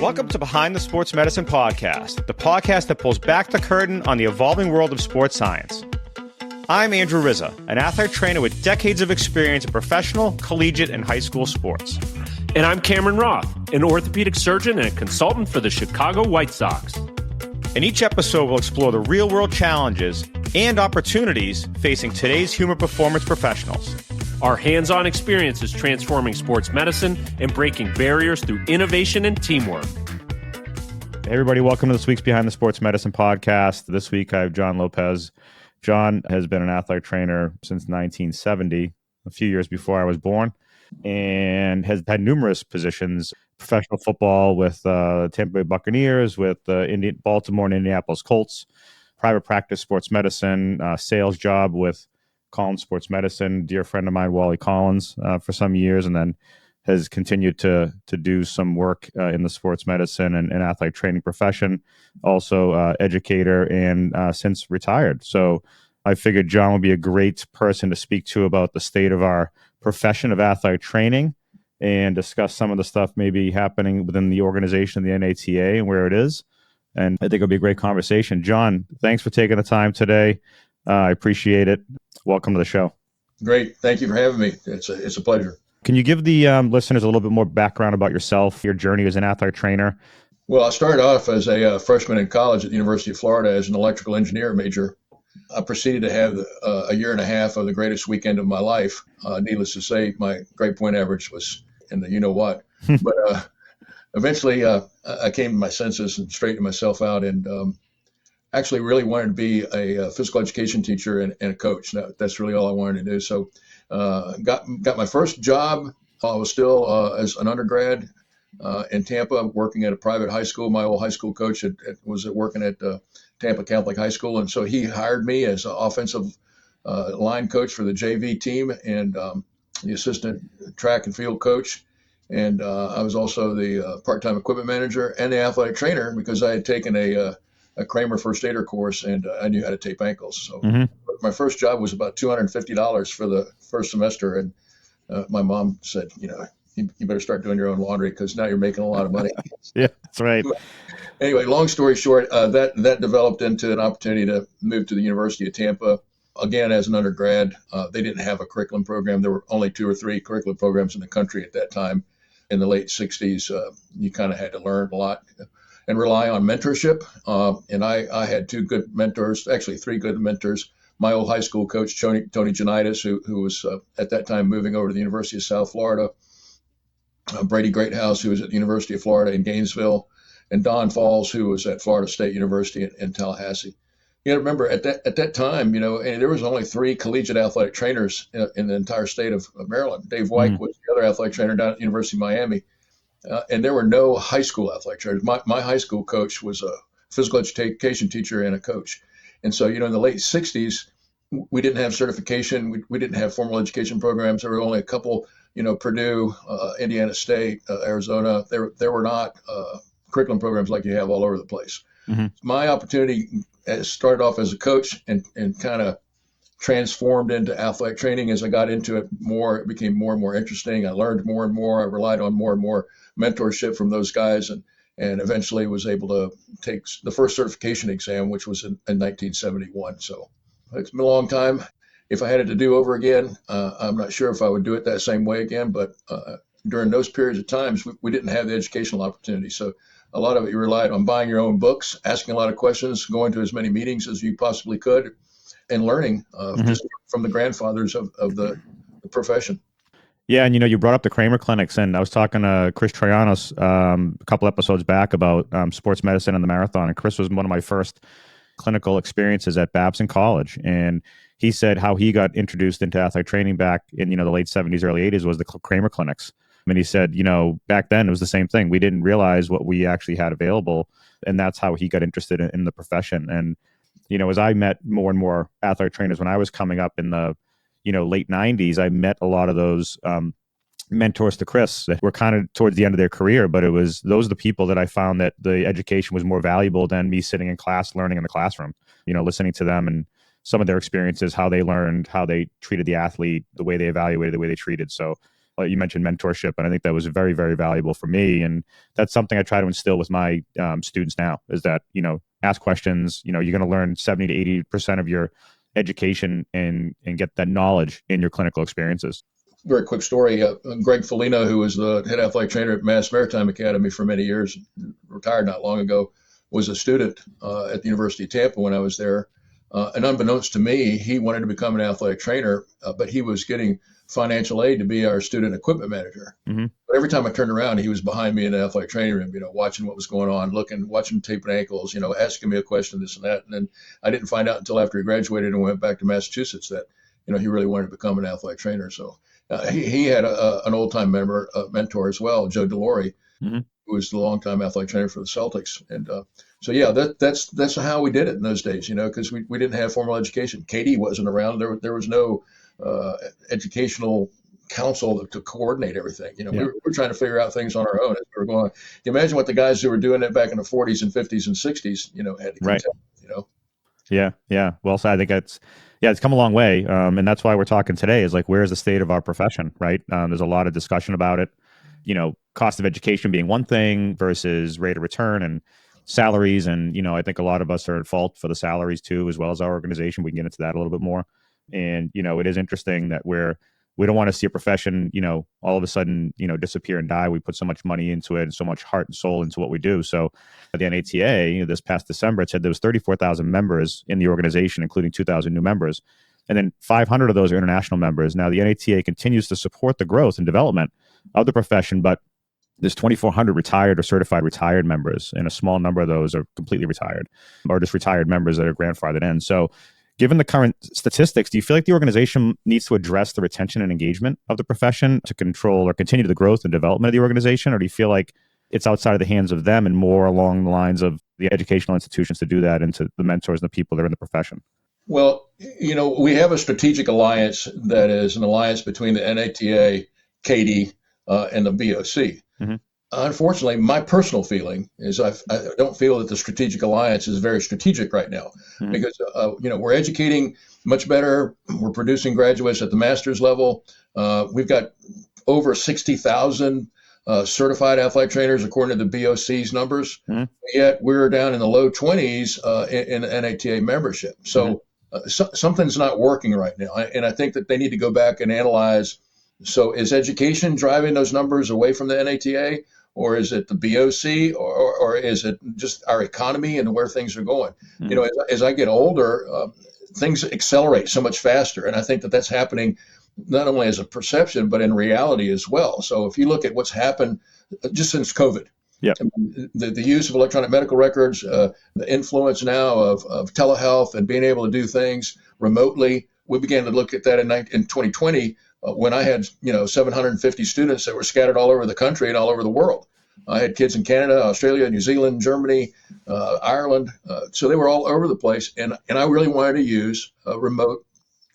Welcome to Behind the Sports Medicine Podcast, the podcast that pulls back the curtain on the evolving world of sports science. I'm Andrew Rizza, an athlete trainer with decades of experience in professional, collegiate, and high school sports. And I'm Cameron Roth, an orthopedic surgeon and a consultant for the Chicago White Sox. In each episode, we'll explore the real-world challenges and opportunities facing today's human performance professionals. Our hands-on experience is transforming sports medicine and breaking barriers through innovation and teamwork. Hey everybody, welcome to this week's Behind the Sports Medicine Podcast. This week I have John Lopez. John has been an athlete trainer since 1970, a few years before I was born, and has had numerous positions: professional football with Tampa Bay Buccaneers, with Baltimore and Indianapolis Colts, private practice sports medicine, sales job with Collins Sports Medicine, dear friend of mine, Wally Collins, for some years, and then has continued to do some work in the sports medicine and athlete training profession, also educator, and since retired. So I figured John would be a great person to speak to about the state of our profession of athlete training and discuss some of the stuff maybe happening within the organization, the NATA, and where it is. And I think it'll be a great conversation. John, thanks for taking the time today. I appreciate it. Welcome to the show. Great. Thank you for having me. It's a pleasure. Can you give the listeners a little bit more background about yourself, your journey as an athlete trainer? Well, I started off as a freshman in college at the University of Florida as an electrical engineer major. I proceeded to have a year and a half of the greatest weekend of my life. Needless to say, my grade point average was in the you-know-what. But eventually, I came to my senses and straightened myself out and actually really wanted to be a physical education teacher and a coach. That's really all I wanted to do. So got my first job. I was still as an undergrad in Tampa, working at a private high school. My old high school coach was working at Tampa Catholic High School, and so he hired me as an offensive line coach for the JV team and the assistant track and field coach. And I was also the part-time equipment manager and the athletic trainer because I had taken a Kramer first aider course and I knew how to tape ankles. So my first job was about $250 for the first semester. And my mom said, you better start doing your own laundry because now you're making a lot of money. Yeah, that's right. Anyway, long story short, that developed into an opportunity to move to the University of Tampa. Again, as an undergrad, they didn't have a curriculum program. There were only 2 or 3 curriculum programs in the country at that time. In the late 60s, you kind of had to learn a lot and rely on mentorship. And I had 2 good mentors, actually 3 good mentors. My old high school coach, Tony Janitis, who was at that time moving over to the University of South Florida, Brady Greathouse, who was at the University of Florida in Gainesville, and Don Falls, who was at Florida State University in Tallahassee. You got to remember at that time, and there was only 3 collegiate athletic trainers in the entire state of Maryland. Dave White was the other athletic trainer down at the University of Miami. And there were no high school athletic trainers. My high school coach was a physical education teacher and a coach. And so, in the late 60s, we didn't have certification. We didn't have formal education programs. There were only a couple, Purdue, Indiana State, Arizona. There were not curriculum programs like you have all over the place. Mm-hmm. My opportunity started off as a coach and kind of transformed into athletic training as I got into it more. It became more and more interesting. I learned more and more. I relied on more and more mentorship from those guys and eventually was able to take the first certification exam, which was in 1971. So it's been a long time. If I had it to do over again, I'm not sure if I would do it that same way again, but during those periods of times, we didn't have the educational opportunity. So a lot of it you relied on buying your own books, asking a lot of questions, going to as many meetings as you possibly could, and learning just from the grandfathers of the profession. Yeah, and you brought up the Kramer clinics, and I was talking to Chris Troyanos a couple episodes back about sports medicine and the marathon, and Chris was one of my first clinical experiences at Babson College, and he said how he got introduced into athletic training back in the late 70s, early 80s was the Kramer clinics. And he said, back then it was the same thing. We didn't realize what we actually had available, and that's how he got interested in the profession. And as I met more and more athletic trainers when I was coming up in the late 90s, I met a lot of those mentors to Chris that were kind of towards the end of their career, but those are the people that I found that the education was more valuable than me sitting in class, learning in the classroom, listening to them and some of their experiences, how they learned, how they treated the athlete, the way they evaluated, the way they treated. So You mentioned mentorship, and I think that was very, very valuable for me. And that's something I try to instill with my students now is that, ask questions. You're going to learn 70 to 80% of your education and get that knowledge in your clinical experiences. Very quick story. Greg Foligno, who was the head athletic trainer at Mass Maritime Academy for many years, retired not long ago, was a student at the University of Tampa when I was there. And unbeknownst to me, he wanted to become an athletic trainer, but he was getting financial aid to be our student equipment manager. Mm-hmm. But every time I turned around, he was behind me in the athletic training room, watching what was going on, watching tape and ankles, asking me a question, this and that. And then I didn't find out until after he graduated and went back to Massachusetts that, he really wanted to become an athletic trainer. So he had an old-time mentor as well, Joe DeLore, mm-hmm. who was the longtime athletic trainer for the Celtics. And so, yeah, that's how we did it in those days, because we didn't have formal education. Katie wasn't around. There was no educational council to coordinate everything. We were trying to figure out things on our own as we were going. You imagine what the guys who were doing it back in the 40s and 50s and 60s, had to contend, Yeah. Well, so I think it's come a long way. And that's why we're talking today is like, where's the state of our profession, right? There's a lot of discussion about it, cost of education being one thing versus rate of return and salaries. And, I think a lot of us are at fault for the salaries too, as well as our organization. We can get into that a little bit more. And, it is interesting that we don't want to see a profession, all of a sudden, disappear and die. We put so much money into it and so much heart and soul into what we do. So at the NATA, this past December, it said there was 34,000 members in the organization, including 2,000 new members. And then 500 of those are international members. Now, the NATA continues to support the growth and development of the profession, but there's 2,400 retired or certified retired members, and a small number of those are completely retired or just retired members that are grandfathered in. So given the current statistics, do you feel like the organization needs to address the retention and engagement of the profession to control or continue the growth and development of the organization? Or do you feel like it's outside of the hands of them and more along the lines of the educational institutions to do that and to the mentors and the people that are in the profession? Well, we have a strategic alliance that is an alliance between the NATA, Katie, and the BOC. Mm-hmm. Unfortunately, my personal feeling is I don't feel that the strategic alliance is very strategic right now, mm-hmm. because we're educating much better. We're producing graduates at the master's level. We've got over 60,000 certified athletic trainers according to the BOC's numbers. Mm-hmm. Yet we're down in the low 20s in NATA membership. So something's not working right now, and I think that they need to go back and analyze. So is education driving those numbers away from the NATA? Or is it the BOC, or is it just our economy and where things are going? Mm-hmm. As I get older, things accelerate so much faster, and I think that that's happening not only as a perception but in reality as well. So if you look at what's happened just since COVID, the use of electronic medical records, the influence now of telehealth and being able to do things remotely, we began to look at that in 2020. When I had 750 students that were scattered all over the country and all over the world. I had kids in Canada, Australia, New Zealand, Germany, Ireland. So they were all over the place. And I really wanted to use remote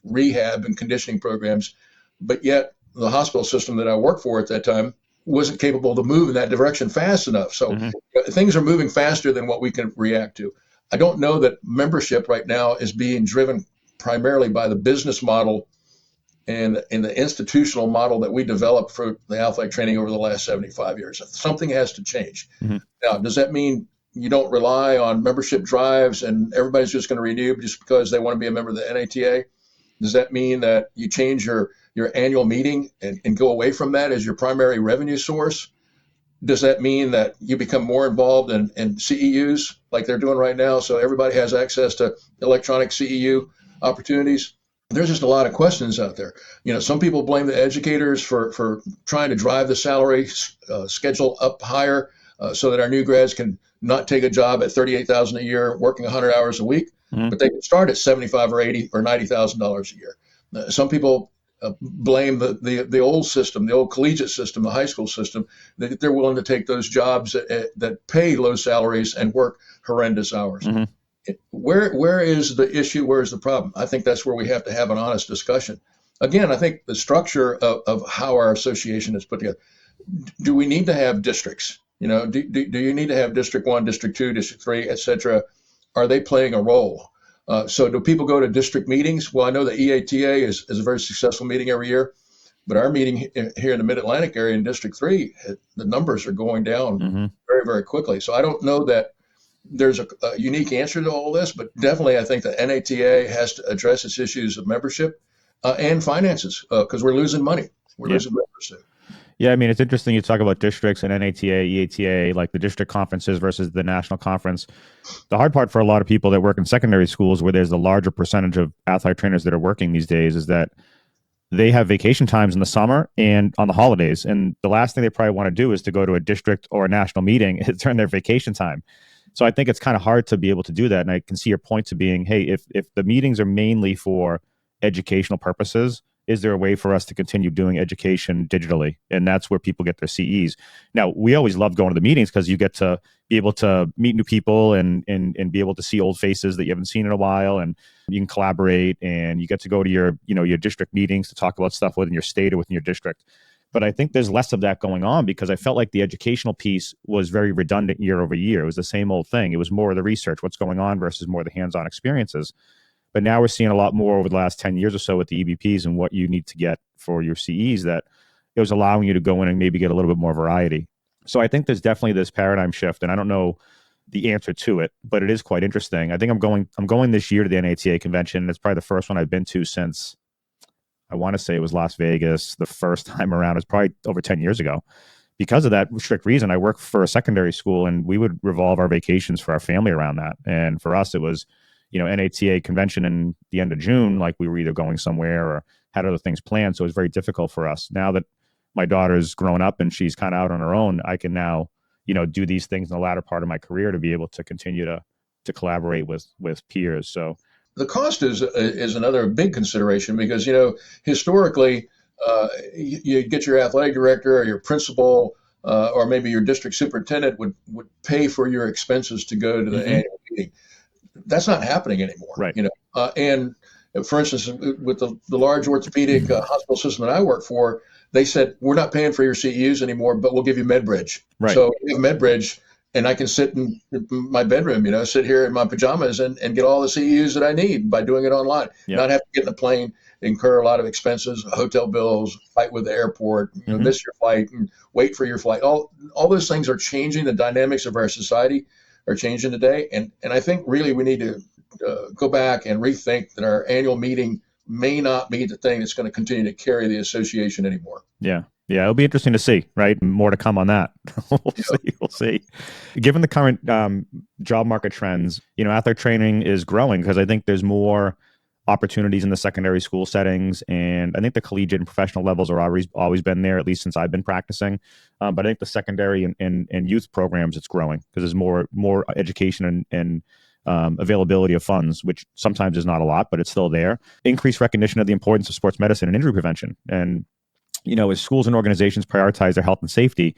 rehab and conditioning programs. But yet the hospital system that I worked for at that time wasn't capable to move in that direction fast enough. So things are moving faster than what we can react to. I don't know that membership right now is being driven primarily by the business model and in the institutional model that we developed for the athletic training over the last 75 years. Something has to change. Mm-hmm. Now, does that mean you don't rely on membership drives and everybody's just going to renew just because they want to be a member of the NATA? Does that mean that you change your annual meeting and go away from that as your primary revenue source? Does that mean that you become more involved in CEUs like they're doing right now, so everybody has access to electronic CEU opportunities? There's just a lot of questions out there. Some people blame the educators for trying to drive the salary schedule up higher so that our new grads can not take a job at $38,000 a year, working 100 hours a week, but they can start at $75,000 or $80,000 or $90,000 a year. Some people blame the old system, the old collegiate system, the high school system, that they're willing to take those jobs that pay low salaries and work horrendous hours. Mm-hmm. Where is the issue? Where is the problem? I think that's where we have to have an honest discussion. Again, I think the structure of how our association is put together. Do we need to have districts? Do you need to have District 1, District 2, District 3, et cetera? Are they playing a role? So do people go to district meetings? Well, I know the EATA is a very successful meeting every year. But our meeting here in the Mid-Atlantic area in District 3, the numbers are going down very, very quickly. So I don't know that there's a unique answer to all this, but definitely I think the NATA has to address its issues of membership and finances because we're losing money. We're losing members too. Yeah, I mean, it's interesting you talk about districts and NATA, EATA, like the district conferences versus the national conference. The hard part for a lot of people that work in secondary schools where there's a larger percentage of athletic trainers that are working these days is that they have vacation times in the summer and on the holidays. And the last thing they probably want to do is to go to a district or a national meeting during their vacation time. So I think it's kind of hard to be able to do that. And I can see your point to being, hey, if the meetings are mainly for educational purposes, is there a way for us to continue doing education digitally? And that's where people get their CEs. Now, we always love going to the meetings because you get to be able to meet new people and be able to see old faces that you haven't seen in a while. And you can collaborate and you get to go to your district meetings to talk about stuff within your state or within your district. But I think there's less of that going on because I felt like the educational piece was very redundant year over year. It was the same old thing. It was more of the research, what's going on versus more of the hands-on experiences. But now we're seeing a lot more over the last 10 years or so with the EBPs and what you need to get for your CEs that it was allowing you to go in and maybe get a little bit more variety. So I think there's definitely this paradigm shift, and I don't know the answer to it, but it is quite interesting. I think I'm going this year to the NATA convention. It's probably the first one I've been to since, I want to say it was Las Vegas. The first time around was probably over 10 years ago. Because of that strict reason, I work for a secondary school, and we would revolve our vacations for our family around that. And for us, it was NATA convention in the end of June, like we were either going somewhere or had other things planned. So it was very difficult for us. Now that my daughter's grown up and she's kind of out on her own, I can now, do these things in the latter part of my career to be able to continue to collaborate with peers. So the cost is another big consideration because, historically, you get your athletic director or your principal or maybe your district superintendent would pay for your expenses to go to the annual meeting. That's not happening anymore, right? And for instance, with the large orthopedic hospital system that I work for, they said we're not paying for your CEUs anymore, but we'll give you MedBridge. Right. So you have MedBridge, and I can sit in my bedroom, sit here in my pajamas and get all the CEUs that I need by doing it online. Yep. Not have to get in a plane, incur a lot of expenses, hotel bills, fight with the airport, miss your flight, and wait for your flight. All those things are changing. The dynamics of our society are changing today. And I think really we need to go back and rethink that our annual meeting may not be the thing that's going to continue to carry the association anymore. Yeah. Yeah. It'll be interesting to see, right? More to come on that. We'll see. Given the current job market trends, athletic training is growing because I think there's more opportunities in the secondary school settings. And I think the collegiate and professional levels are always been there, at least since I've been practicing. But I think the secondary and youth programs, it's growing because there's more education and availability of funds, which sometimes is not a lot, but it's still there. Increased recognition of the importance of sports medicine and injury prevention. And, as schools and organizations prioritize their health and safety,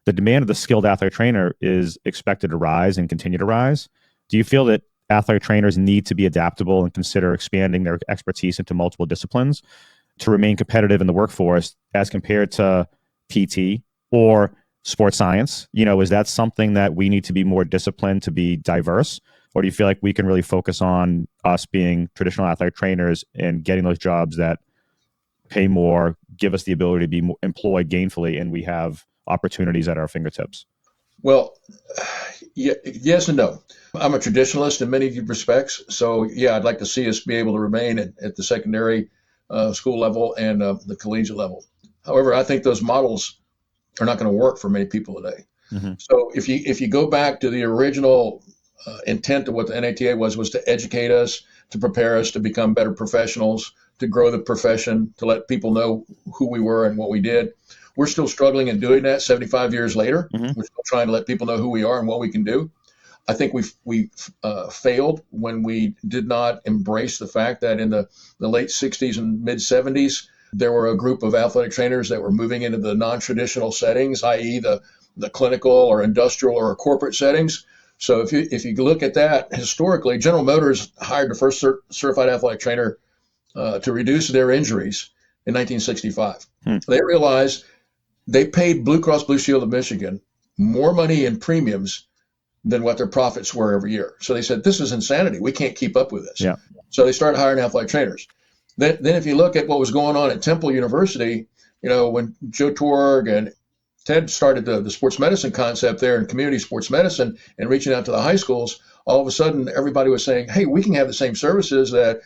the demand of the skilled athletic trainer is expected to rise and continue to rise. Do you feel that athletic trainers need to be adaptable and consider expanding their expertise into multiple disciplines to remain competitive in the workforce as compared to PT or sports science? Is that something that we need to be more disciplined to be diverse? Or do you feel like we can really focus on us being traditional athletic trainers and getting those jobs that pay more, give us the ability to be employed gainfully, and we have opportunities at our fingertips? Well, yes and no. I'm a traditionalist in many respects. So, I'd like to see us be able to remain at the secondary school level and the collegiate level. However, I think those models are not going to work for many people today. Mm-hmm. So if you go back to the original intent of what the NATA was to educate us, to prepare us to become better professionals, to grow the profession, to let people know who we were and what we did. We're still struggling in doing that 75 years later. Mm-hmm. We're still trying to let people know who we are and what we can do. I think we failed when we did not embrace the fact that in the late 60s and mid 70s, there were a group of athletic trainers that were moving into the non-traditional settings, i.e. the clinical or industrial or corporate settings. So if you look at that historically, General Motors hired the first certified athletic trainer to reduce their injuries in 1965. They realized they paid Blue Cross Blue Shield of Michigan more money in premiums than what their profits were every year. So they said, this is insanity. We can't keep up with this. Yeah. So they started hiring athletic trainers. Then if you look at what was going on at Temple University, when Joe Torg and Ted started the sports medicine concept there in community sports medicine and reaching out to the high schools, all of a sudden everybody was saying, hey, we can have the same services that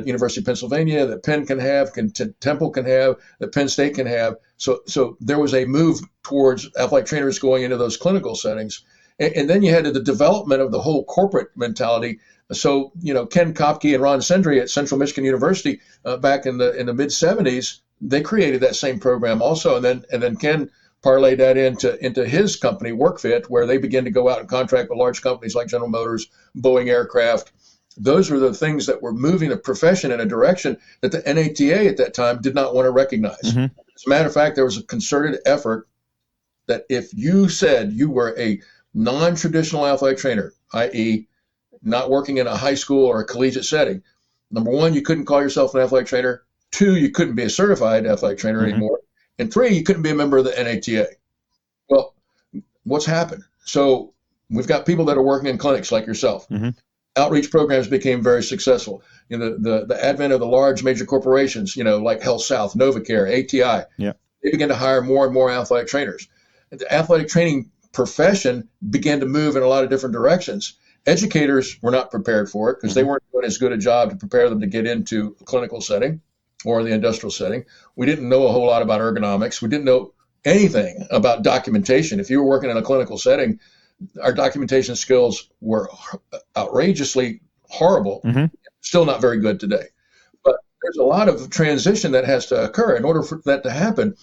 University of Pennsylvania, that Penn can have, Temple can have, that Penn State can have. So there was a move towards athletic trainers going into those clinical settings. And then you had the development of the whole corporate mentality. So, Ken Kopke and Ron Sendry at Central Michigan University back in the mid 70s, they created that same program also. And then Ken parlayed that into his company, WorkFit, where they began to go out and contract with large companies like General Motors, Boeing Aircraft. Those were the things that were moving the profession in a direction that the NATA at that time did not want to recognize. Mm-hmm. As a matter of fact, there was a concerted effort that if you said you were a non-traditional athletic trainer, i.e., not working in a high school or a collegiate setting, number one, you couldn't call yourself an athletic trainer. Two, you couldn't be a certified athletic trainer mm-hmm. anymore. And three, you couldn't be a member of the NATA. Well, what's happened? So we've got people that are working in clinics like yourself. Mm-hmm. Outreach programs became very successful. The advent of the large major corporations, like HealthSouth, NovaCare, ATI, they began to hire more and more athletic trainers. The athletic training profession began to move in a lot of different directions. Educators were not prepared for it because mm-hmm. they weren't doing as good a job to prepare them to get into a clinical setting or the industrial setting. We didn't know a whole lot about ergonomics. We didn't know anything about documentation. If you were working in a clinical setting, our documentation skills were outrageously horrible, mm-hmm. still not very good today. But there's a lot of transition that has to occur. In order for that to happen,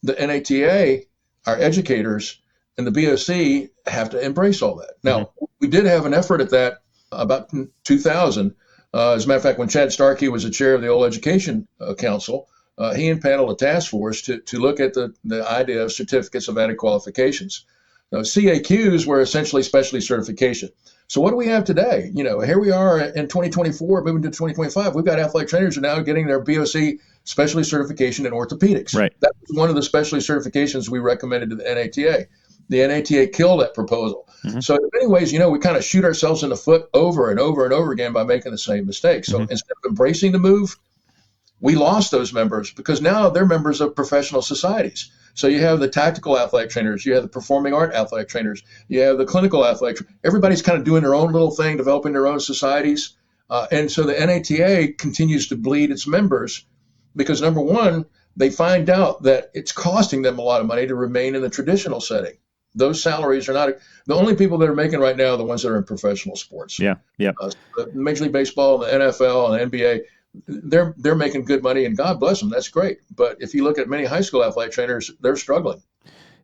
the NATA, our educators, and the BOC have to embrace all that. Now, mm-hmm. we did have an effort at that about 2000. As a matter of fact, when Chad Starkey was the chair of the old Education Council, he impaneled a task force to look at the idea of certificates of added qualifications. Now, CAQs were essentially specialty certification. So what do we have today? Here we are in 2024, moving to 2025. We've got athletic trainers who are now getting their BOC specialty certification in orthopedics. Right. That was one of the specialty certifications we recommended to the NATA. The NATA killed that proposal. Mm-hmm. So in many ways, we kind of shoot ourselves in the foot over and over and over again by making the same mistake. So mm-hmm. instead of embracing the move, we lost those members because now they're members of professional societies. So you have the tactical athletic trainers, you have the performing art athletic trainers, you have the clinical athletic. Everybody's kind of doing their own little thing, developing their own societies. And so the NATA continues to bleed its members because, number one, they find out that it's costing them a lot of money to remain in the traditional setting. Those salaries are not the only people that are making right now are the ones that are in professional sports. Yeah. Major League Baseball, the NFL, and the NBA, they're making good money, and God bless them. That's great. But if you look at many high school athletic trainers, they're struggling.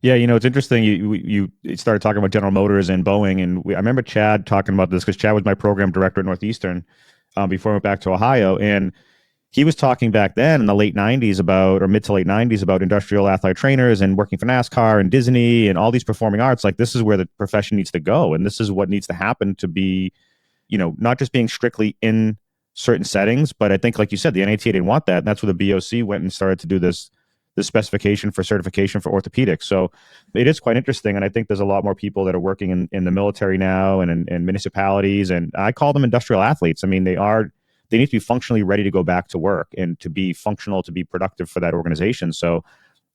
Yeah, it's interesting. You started talking about General Motors and Boeing, and I remember Chad talking about this because Chad was my program director at Northeastern before I went back to Ohio, and he was talking back then in the late 90s or mid to late 90s about industrial athletic trainers and working for NASCAR and Disney and all these performing arts. Like, this is where the profession needs to go. And this is what needs to happen to be, not just being strictly in certain settings, but I think, like you said, the NATA didn't want that. And that's where the BOC went and started to do this specification for certification for orthopedics. So it is quite interesting. And I think there's a lot more people that are working in the military now and in municipalities. And I call them industrial athletes. I mean, they need to be functionally ready to go back to work and to be functional, to be productive for that organization. So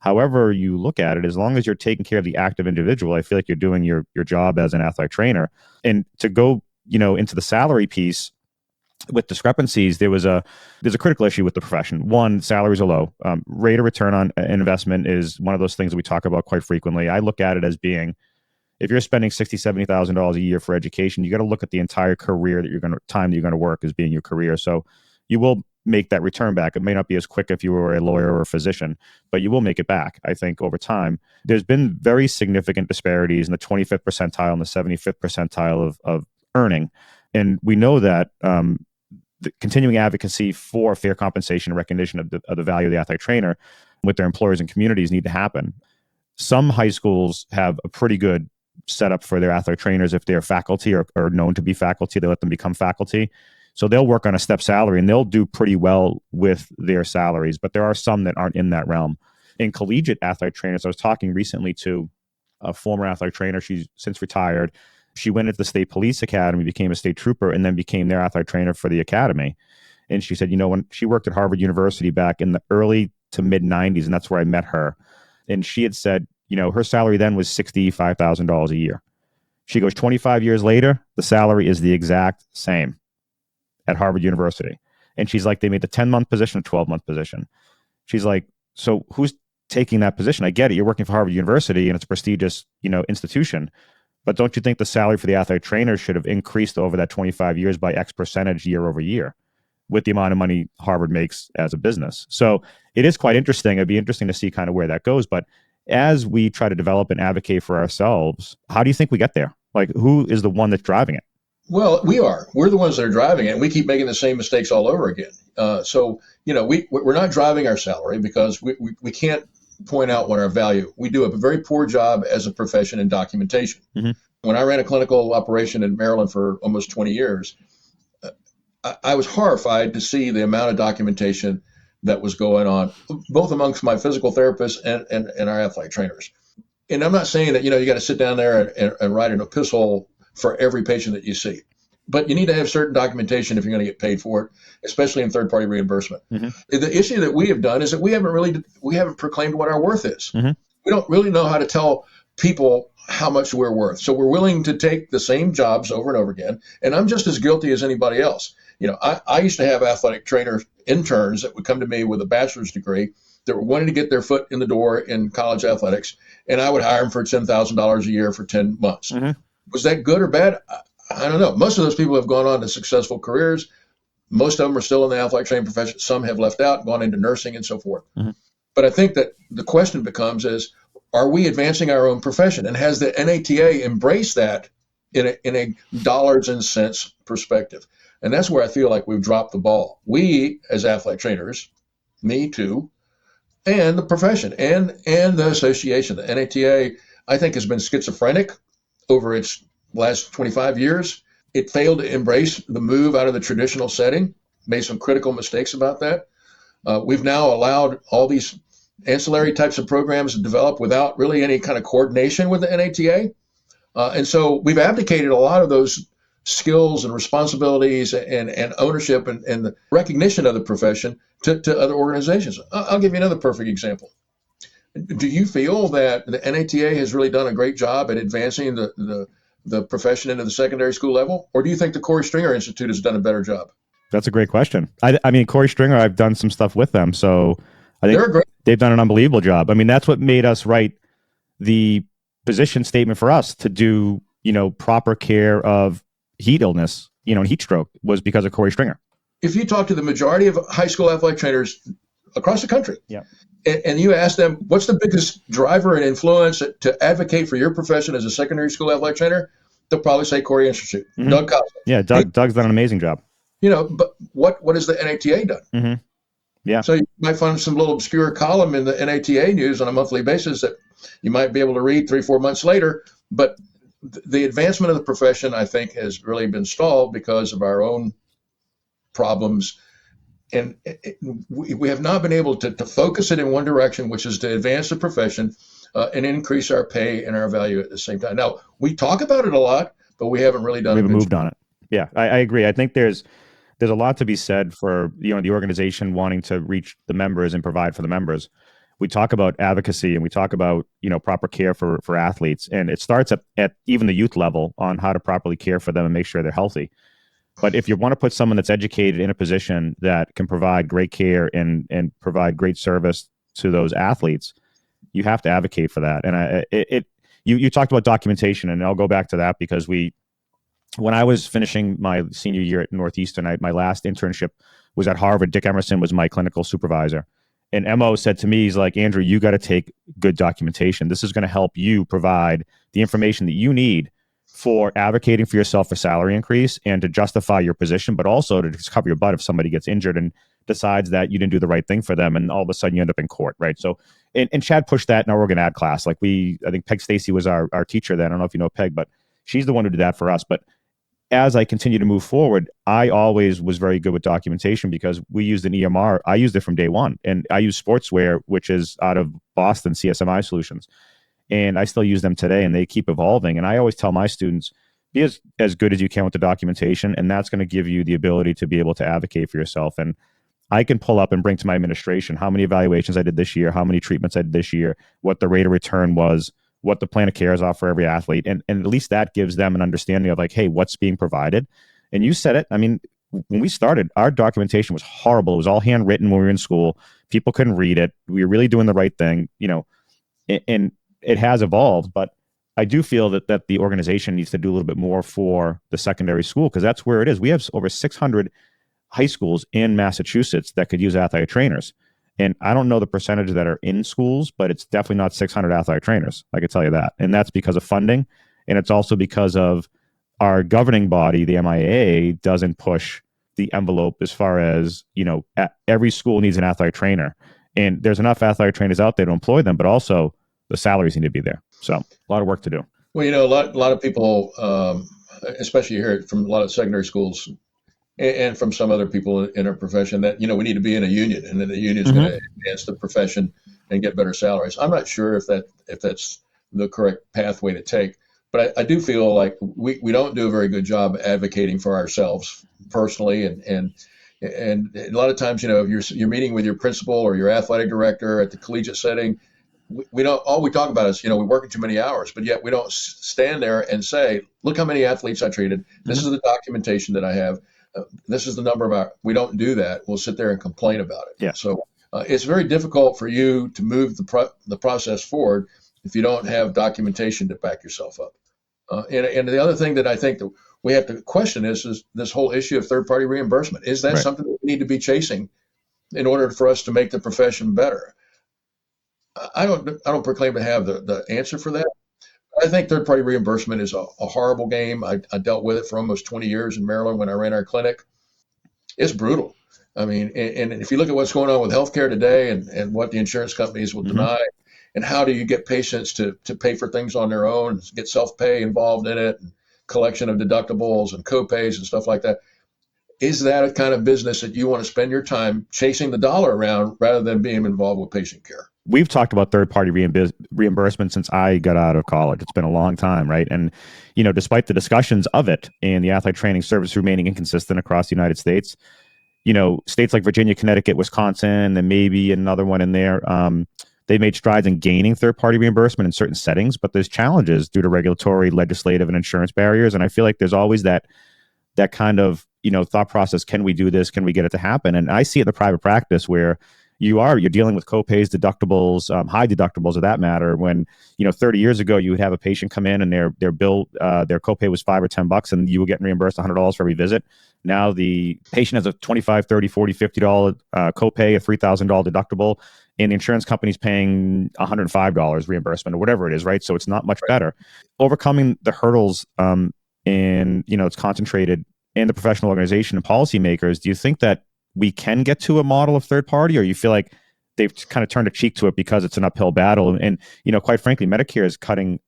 however you look at it, as long as you're taking care of the active individual, I feel like you're doing your job as an athletic trainer. And to go, into the salary piece with discrepancies, there's a critical issue with the profession. One, salaries are low. Rate of return on investment is one of those things that we talk about quite frequently. I look at it as being, if you're spending $60,000, $70,000 a year for education, you got to look at the entire career that you're going to work as being your career. So you will make that return back. It may not be as quick if you were a lawyer or a physician, but you will make it back, I think, over time. There's been very significant disparities in the 25th percentile and the 75th percentile of earning. And we know that the continuing advocacy for fair compensation and recognition of the value of the athletic trainer with their employers and communities need to happen. Some high schools have a pretty good setup for their athletic trainers. If they're faculty or known to be faculty, they let them become faculty. So they'll work on a step salary and they'll do pretty well with their salaries. But there are some that aren't in that realm. In collegiate athletic trainers, I was talking recently to a former athletic trainer. She's since retired. She went into the state police academy, became a state trooper, and then became their athletic trainer for the academy. And she said, when she worked at Harvard University back in the early to mid 90s, and that's where I met her. And she had said, her salary then was $65,000 a year. She goes, 25 years later, the salary is the exact same at Harvard University. And she's like, they made the 10-month position a 12-month position. She's like, so who's taking that position? I get it. You're working for Harvard University and it's a prestigious, institution. But don't you think the salary for the athletic trainer should have increased over that 25 years by X percentage year over year with the amount of money Harvard makes as a business? So it is quite interesting. It'd be interesting to see kind of where that goes. But as we try to develop and advocate for ourselves, how do you think we get there? Like, who is the one that's driving it? Well, we are. We're the ones that are driving it, and we keep making the same mistakes all over again. We're not driving our salary because we can't point out what our value. We do a very poor job as a profession in documentation. Mm-hmm. When I ran a clinical operation in Maryland for almost 20 years, I was horrified to see the amount of documentation that was going on, both amongst my physical therapists and our athletic trainers. And I'm not saying that, you got to sit down there and write an epistle for every patient that you see. But you need to have certain documentation if you're going to get paid for it, especially in third-party reimbursement. Mm-hmm. The issue that we have done is that we haven't proclaimed what our worth is. Mm-hmm. We don't really know how to tell people how much we're worth. So we're willing to take the same jobs over and over again. And I'm just as guilty as anybody else. I used to have athletic trainer interns that would come to me with a bachelor's degree that were wanting to get their foot in the door in college athletics, and I would hire them for $10,000 a year for 10 months. Mm-hmm. Was that good or bad? I don't know. Most of those people have gone on to successful careers. Most of them are still in the athletic training profession. Some have left out, gone into nursing and so forth. Mm-hmm. But I think that the question becomes are we advancing our own profession? And has the NATA embraced that in a dollars and cents perspective? And that's where I feel like we've dropped the ball. We, as athletic trainers, me too, and the profession and the association, the NATA, I think has been schizophrenic over its last 25 years. It failed to embrace the move out of the traditional setting, made some critical mistakes about that. We've now allowed all these ancillary types of programs to develop without really any kind of coordination with the NATA. And so we've abdicated a lot of those skills and responsibilities and ownership and the recognition of the profession to other organizations. I'll give you another perfect example. Do you feel that the NATA has really done a great job at advancing the profession into the secondary school level? Or do you think the Corey Stringer Institute has done a better job? That's a great question. I mean, Corey Stringer, I've done some stuff with them. So I think they've done an unbelievable job. I mean, that's what made us write the position statement for us to do, proper care of heat illness, and heat stroke was because of Corey Stringer. If you talk to the majority of high school athletic trainers across the country, and you ask them, what's the biggest driver and influence to advocate for your profession as a secondary school athletic trainer, they'll probably say Corey Institute, mm-hmm. Doug Costa. Yeah, Doug's done an amazing job. But what has the NATA done? Mm-hmm. Yeah. So you might find some little obscure column in the NATA news on a monthly basis that you might be able to read 3-4 months later, but the advancement of the profession, I think, has really been stalled because of our own problems. And we have not been able to focus it in one direction, which is to advance the profession and increase our pay and our value at the same time. Now, we talk about it a lot, but we haven't really done it. We haven't moved on it. Yeah, I agree. I think there's a lot to be said for the organization wanting to reach the members and provide for the members. We talk about advocacy and we talk about proper care for athletes, and it starts at even the youth level on how to properly care for them and make sure they're healthy. But if you want to put someone that's educated in a position that can provide great care and provide great service to those athletes, you have to advocate for that. And you talked about documentation, and I'll go back to that because when I was finishing my senior year at Northeastern, my last internship was at Harvard. Dick Emerson was my clinical supervisor. And Mo said to me, he's like, Andrew, you got to take good documentation. This is going to help you provide the information that you need for advocating for yourself for salary increase and to justify your position, but also to just cover your butt if somebody gets injured and decides that you didn't do the right thing for them, and all of a sudden you end up in court, right? So, and Chad pushed that in our organ ad class. Like I think Peg Stacy was our teacher then. I don't know if you know Peg, but she's the one who did that for us. But as I continue to move forward, I always was very good with documentation because we used an EMR. I used it from day one, and I use Sportswear, which is out of Boston, CSMI Solutions. And I still use them today, and they keep evolving. And I always tell my students, be as good as you can with the documentation, and that's going to give you the ability to be able to advocate for yourself. And I can pull up and bring to my administration how many evaluations I did this year, how many treatments I did this year, what the rate of return was, what the plan of care is off for every athlete. And at least that gives them an understanding of like, hey, what's being provided. And you said it. I mean, when we started, our documentation was horrible. It was all handwritten when we were in school. People couldn't read it. We were really doing the right thing, and it has evolved. But I do feel that the organization needs to do a little bit more for the secondary school, because that's where it is. We have over 600 high schools in Massachusetts that could use athletic trainers. And I don't know the percentage that are in schools, but it's definitely not 600 athletic trainers. I can tell you that. And that's because of funding. And it's also because of our governing body, the MIA, doesn't push the envelope as far as, every school needs an athletic trainer. And there's enough athletic trainers out there to employ them, but also the salaries need to be there. So a lot of work to do. Well, a lot of people, especially here from a lot of secondary schools, and from some other people in our profession, that we need to be in a union, and then the union is going to advance the profession and get better salaries. I'm not sure if that's the correct pathway to take, but I do feel like we don't do a very good job advocating for ourselves personally, and a lot of times, if you're meeting with your principal or your athletic director at the collegiate setting, we don't. All we talk about is we're working too many hours, but yet we don't stand there and say, look how many athletes I treated. This is the documentation that I have. This is the number of hours. We don't do that. We'll sit there and complain about it. Yeah. So it's very difficult for you to move the process forward if you don't have documentation to back yourself up. And the other thing that I think that we have to question is this whole issue of third-party reimbursement. Is that something that we need to be chasing in order for us to make the profession better? I don't proclaim to have the answer for that. I think third-party reimbursement is a horrible game. I dealt with it for almost 20 years in Maryland when I ran our clinic. It's brutal. I mean, and if you look at what's going on with healthcare today and what the insurance companies will deny, and how do you get patients to pay for things on their own, get self-pay involved in it, and collection of deductibles and co-pays and stuff like that. Is that a kind of business that you want to spend your time chasing the dollar around rather than being involved with patient care? We've talked about third-party reimbursement since I got out of college. It's been a long time, right? And, despite the discussions of it and the athletic training service remaining inconsistent across the United States, states like Virginia, Connecticut, Wisconsin, and maybe another one in there, they made strides in gaining third-party reimbursement in certain settings, but there's challenges due to regulatory, legislative, and insurance barriers. And I feel like there's always that kind of, thought process. Can we do this? Can we get it to happen? And I see it in the private practice where you're dealing with co-pays, deductibles, high deductibles of that matter. When 30 years ago you would have a patient come in and their bill, their co-pay was $5 or $10, and you were getting reimbursed $100 for every visit. Now the patient has a $25, $30, $40, $50 co-pay, a $3,000 deductible, and the insurance company's paying $105 reimbursement or whatever it is, right? So it's not much better. Overcoming the hurdles, and it's concentrated in the professional organization and policymakers. Do you think that we can get to a model of third party, or you feel like they've kind of turned a cheek to it because it's an uphill battle? And, quite frankly, Medicare is cutting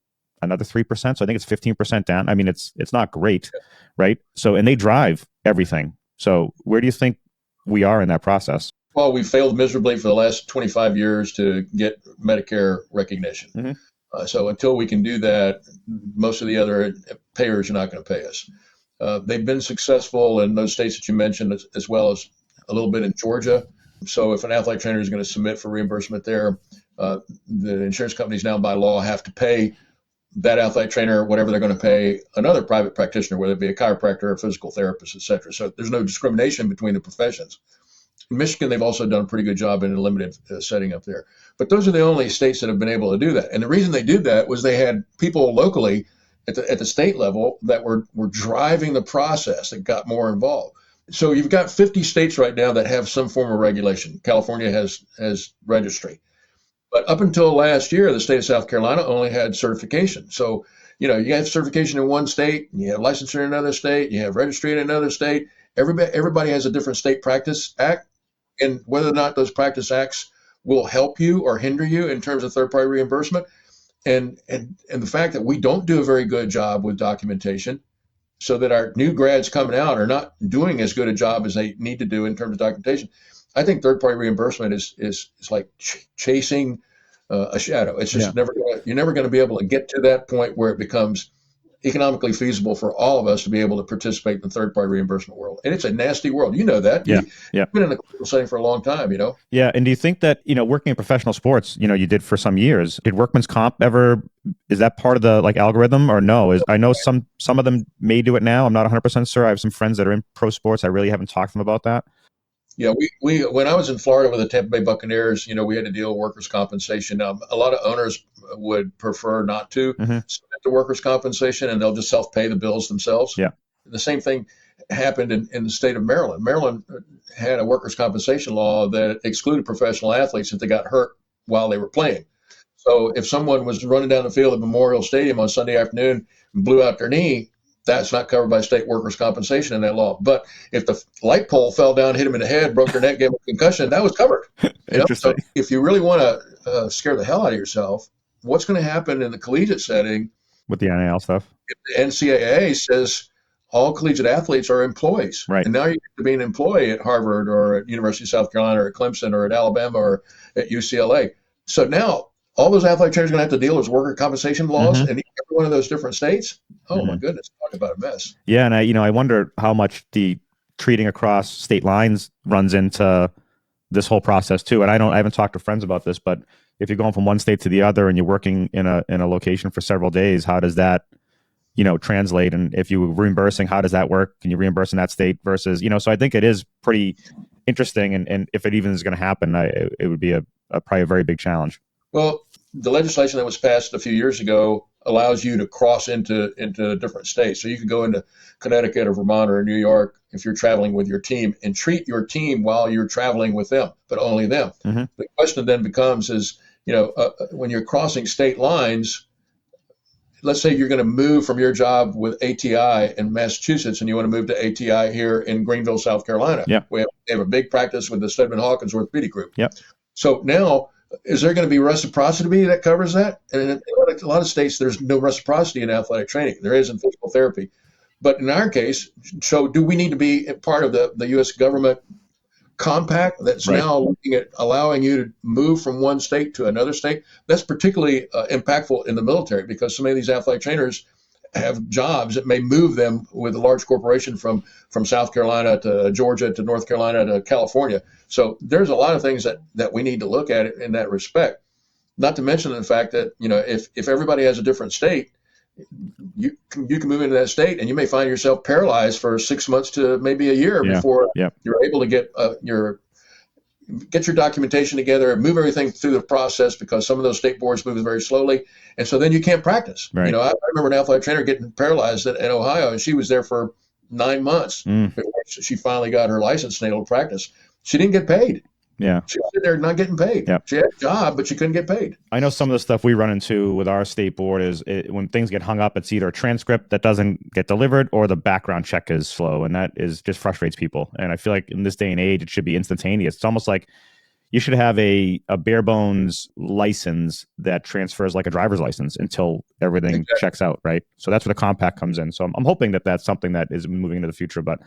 another 3%. So I think it's 15% down. I mean, it's not great, right? So, and they drive everything. So where do you think we are in that process? Well, we failed miserably for the last 25 years to get Medicare recognition. So until we can do that, most of the other payers are not going to pay us. They've been successful in those states that you mentioned, as well as a little bit in Georgia. So if an athletic trainer is going to submit for reimbursement there, the insurance companies now by law have to pay that athletic trainer whatever they're going to pay another private practitioner, whether it be a chiropractor, a physical therapist, et cetera. So there's no discrimination between the professions. In Michigan, they've also done a pretty good job in a limited setting up there. But those are the only states that have been able to do that. And the reason they did that was they had people locally at the state level that were driving the process that got more involved. So you've got 50 states right now that have some form of regulation. California has registry. But up until last year, the state of South Carolina only had certification. So, you have certification in one state, you have licensure in another state, you have registry in another state. Everybody has a different state practice act. And whether or not those practice acts will help you or hinder you in terms of third-party reimbursement. And the fact that we don't do a very good job with documentation, so that our new grads coming out are not doing as good a job as they need to do in terms of documentation. I think third-party reimbursement is like chasing a shadow. It's just you're never going to be able to get to that point where it becomes economically feasible for all of us to be able to participate in the third-party reimbursement world. And it's a nasty world. You know that. Yeah. You've been in the clinical setting for a long time, Yeah. And do you think that, working in professional sports, you did for some years, did workman's comp ever, is that part of the algorithm or no? I know some of them may do it now. I'm not 100% sure. I have some friends that are in pro sports. I really haven't talked to them about that. Yeah, we when I was in Florida with the Tampa Bay Buccaneers, we had to deal with workers' compensation. A lot of owners would prefer not to submit to workers' compensation, and they'll just self-pay the bills themselves. Yeah. The same thing happened in the state of Maryland. Maryland had a workers' compensation law that excluded professional athletes if they got hurt while they were playing. So if someone was running down the field at Memorial Stadium on Sunday afternoon and blew out their knee, that's not covered by state workers' compensation in that law. But if the light pole fell down, hit him in the head, broke their neck, gave him a concussion, that was covered. Interesting. So if you really want to scare the hell out of yourself, what's going to happen in the collegiate setting with the NIL stuff? If the NCAA says all collegiate athletes are employees, right? And now you get to be an employee at Harvard or at University of South Carolina or at Clemson or at Alabama or at UCLA. So now all those athletic trainers are going to have to deal with worker compensation laws in every one of those different states. Oh my goodness, talk about a mess. Yeah, and I wonder how much the treating across state lines runs into this whole process too. And I haven't talked to friends about this, but if you're going from one state to the other and you're working in a location for several days, how does that translate? And if you were reimbursing, how does that work? Can you reimburse in that state versus so I think it is pretty interesting, and if it even is going to happen, it would be probably a very big challenge. Well, the legislation that was passed a few years ago allows you to cross into different states. So you could go into Connecticut or Vermont or New York if you're traveling with your team and treat your team while you're traveling with them, but only them. The question then becomes is, when you're crossing state lines, let's say you're going to move from your job with ATI in Massachusetts and you want to move to ATI here in Greenville, South Carolina. Yeah. We have a big practice with the Stedman Hawkins Orthopedic Group. Yep. So now, is there going to be reciprocity that covers that? And in a lot of states, there's no reciprocity in athletic training. There is in physical therapy. But in our case, so do we need to be part of the U.S. government compact that's now looking at allowing you to move from one state to another state? That's particularly impactful in the military because so many of these athletic trainers have jobs that may move them with a large corporation from South Carolina to Georgia to North Carolina to California. So there's a lot of things that we need to look at in that respect. Not to mention the fact that, if everybody has a different state, you can move into that state and you may find yourself paralyzed for 6 months to maybe a year before you're able to get your documentation together and move everything through the process because some of those state boards move very slowly. And so then you can't practice. Right. I remember an athletic trainer getting paralyzed in Ohio, and she was there for 9 months. She finally got her license and able to practice. She didn't get paid. Yeah. She was sitting there not getting paid. Yeah. She had a job, but she couldn't get paid. I know some of the stuff we run into with our state board is when things get hung up, it's either a transcript that doesn't get delivered or the background check is slow. And that just frustrates people. And I feel like in this day and age, it should be instantaneous. It's almost like you should have a bare bones license that transfers like a driver's license until everything checks out, right? So that's where the compact comes in. So I'm hoping that that's something that is moving into the future. But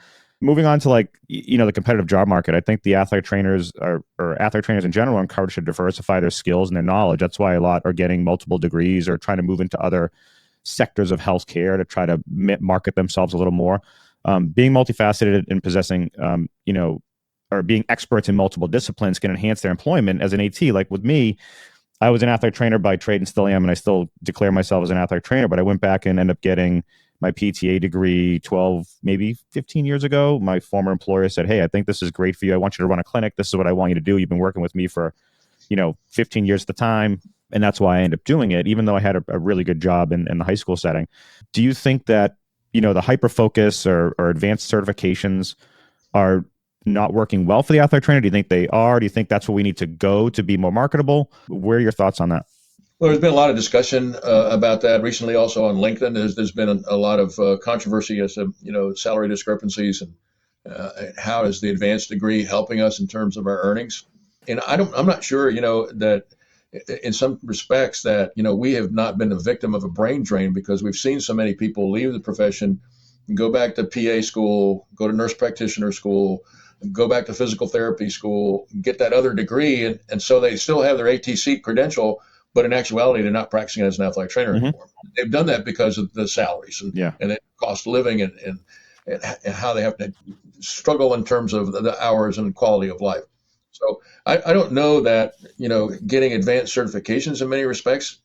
moving on to the competitive job market, I think the athletic trainers or athletic trainers in general are encouraged to diversify their skills and their knowledge. That's why a lot are getting multiple degrees or trying to move into other sectors of healthcare to try to market themselves a little more. Being multifaceted and possessing, or being experts in multiple disciplines can enhance their employment as an AT. Like with me, I was an athletic trainer by trade and still am, and I still declare myself as an athletic trainer, but I went back and ended up getting my PTA degree 12, maybe 15 years ago. My former employer said, hey, I think this is great for you. I want you to run a clinic. This is what I want you to do. You've been working with me for, 15 years at the time. And that's why I ended up doing it, even though I had a really good job in the high school setting. Do you think that, the hyper-focus or advanced certifications are not working well for the athletic trainer? Do you think they are? Do you think that's where we need to go to be more marketable? What are your thoughts on that? Well, there's been a lot of discussion about that recently. Also on LinkedIn, there's been a lot of controversy as to salary discrepancies and how is the advanced degree helping us in terms of our earnings. And I'm not sure that in some respects that we have not been a victim of a brain drain because we've seen so many people leave the profession, go back to PA school, go to nurse practitioner school, go back to physical therapy school, get that other degree, and so they still have their ATC credential, but in actuality, they're not practicing as an athletic trainer Mm-hmm. anymore. They've done that because of the salaries and the cost of living and how they have to struggle in terms of the hours and quality of life. So I don't know that, getting advanced certifications in many respects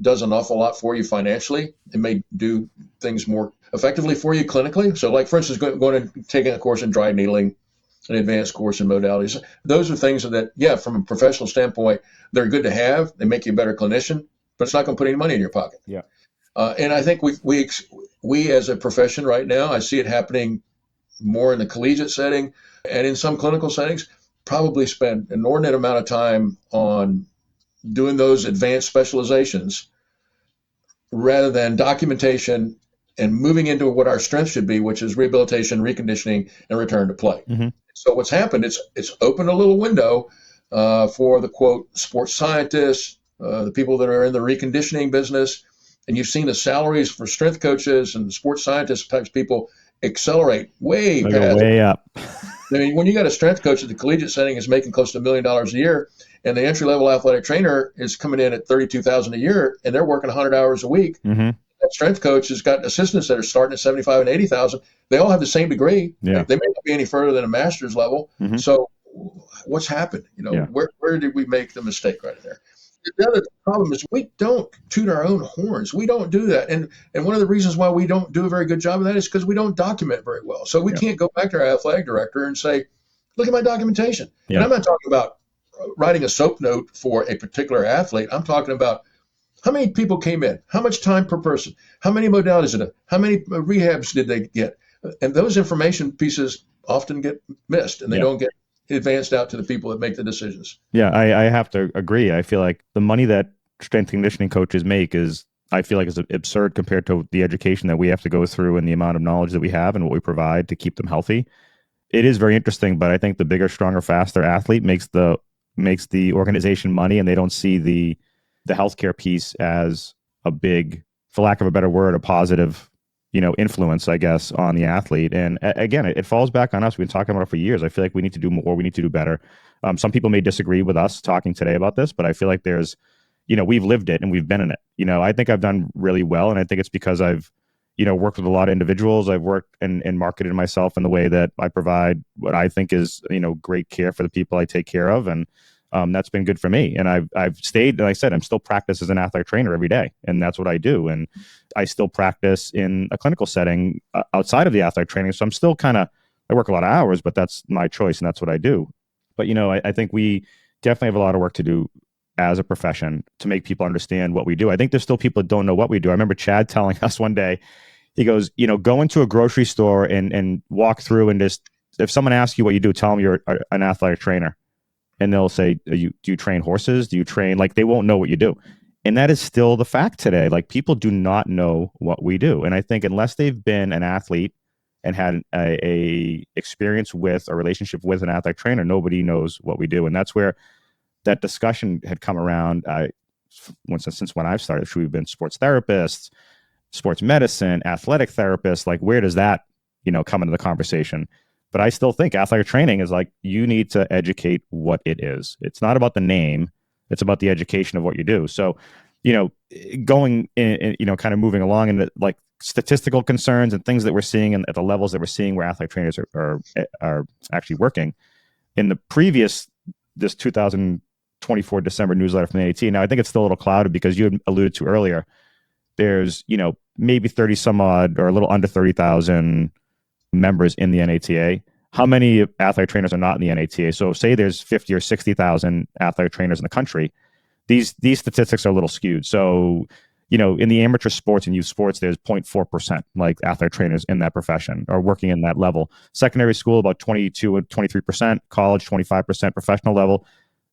does an awful lot for you financially. It may do things more effectively for you clinically. So like, for instance, going to taking a course in dry needling, an advanced course in modalities. Those are things that, from a professional standpoint, they're good to have. They make you a better clinician, but it's not going to put any money in your pocket. Yeah. And I think we as a profession right now, I see it happening more in the collegiate setting and in some clinical settings, probably spend an inordinate amount of time on doing those advanced specializations rather than documentation and moving into what our strength should be, which is rehabilitation, reconditioning, and return to play. Mm-hmm. So what's happened, it's opened a little window for the, quote, sports scientists, the people that are in the reconditioning business. And you've seen the salaries for strength coaches and sports scientists types people accelerate way up. I mean, when you got a strength coach at the collegiate setting is making close to $1 million a year, and the entry-level athletic trainer is coming in at $32,000 a year, and they're working 100 hours a week. Mm-hmm. That strength coach has got assistants that are starting at $75,000 and $80,000. They all have the same degree. Yeah. They may not be any further than a master's level. Mm-hmm. So, what's happened? Where did we make the mistake right there? The other problem is we don't toot our own horns. We don't do that. And one of the reasons why we don't do a very good job of that is because we don't document very well. So we can't go back to our athletic director and say, look at my documentation. Yeah. And I'm not talking about writing a soap note for a particular athlete. I'm talking about how many people came in, how much time per person, how many modalities did it, how many rehabs did they get? And those information pieces often get missed and they don't get advanced out to the people that make the decisions. Yeah, I have to agree. I feel like the money that strength conditioning coaches make is absurd compared to the education that we have to go through and the amount of knowledge that we have and what we provide to keep them healthy. It is very interesting, but I think the bigger, stronger, faster athlete makes the organization money, and they don't see the healthcare piece as a big, for lack of a better word, a positive influence, I guess, on the athlete. And again, it falls back on us. We've been talking about it for years. I feel like we need to do more. We need to do better. Some people may disagree with us talking today about this, but I feel like there's, we've lived it and we've been in it. I think I've done really well. And I think it's because I've, worked with a lot of individuals. I've worked and marketed myself in the way that I provide what I think is, great care for the people I take care of. And that's been good for me. And I've stayed, and I said, I'm still practice as an athletic trainer every day. And that's what I do. And I still practice in a clinical setting outside of the athletic training. So I'm still I work a lot of hours, but that's my choice and that's what I do. But, I think we definitely have a lot of work to do as a profession to make people understand what we do. I think there's still people that don't know what we do. I remember Chad telling us one day, he goes, go into a grocery store and walk through and just, if someone asks you what you do, tell them you're an athletic trainer. And they'll say, do you train horses? Do you train, they won't know what you do. And that is still the fact today. People do not know what we do. And I think unless they've been an athlete and had a experience with a relationship with an athletic trainer, nobody knows what we do. And that's where that discussion had come around since when I've started. We've been sports therapists, sports medicine, athletic therapists. Where does that, come into the conversation? But I still think athletic training is you need to educate what it is. It's not about the name. It's about the education of what you do. So, going in, kind of moving along into statistical concerns and things that we're seeing and at the levels that we're seeing where athletic trainers are actually working. In the previous, this 2024 December newsletter from the NATA, now I think it's still a little clouded because you had alluded to earlier, there's, maybe 30 some odd or a little under 30,000 members in the NATA. How many athletic trainers are not in the NATA? So say there's 50 or 60,000 athletic trainers in the country. These statistics are a little skewed. So, in the amateur sports and youth sports, there's 0.4% athletic trainers in that profession or working in that level. Secondary school, about 22 or 23%, college, 25%, professional level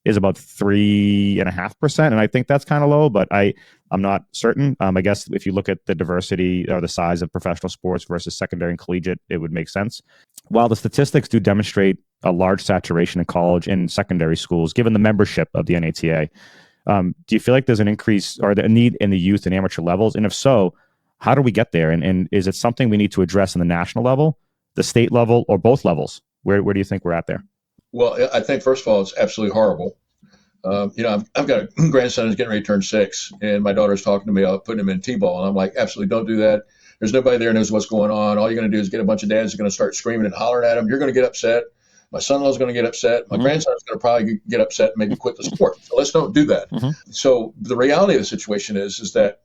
is about 3.5%. And I think that's kind of low, but I'm not certain. I guess if you look at the diversity or the size of professional sports versus secondary and collegiate, it would make sense. While the statistics do demonstrate a large saturation in college and secondary schools, given the membership of the NATA, do you feel like there's an increase or a need in the youth and amateur levels? And if so, how do we get there? And is it something we need to address in the national level, the state level, or both levels? Where do you think we're at there? Well, I think, first of all, it's absolutely horrible I've got a grandson who's getting ready to turn 6, and my daughter's talking to me about putting him in T-ball, and I'm like, absolutely don't do that. There's nobody there who knows what's going on. All you're going to do is get a bunch of dads who are going to start screaming and hollering at him. You're going to get upset. My son-in-law's going to get upset. My grandson's going to probably get upset and maybe quit the sport. So let's don't do that. So the reality of the situation is that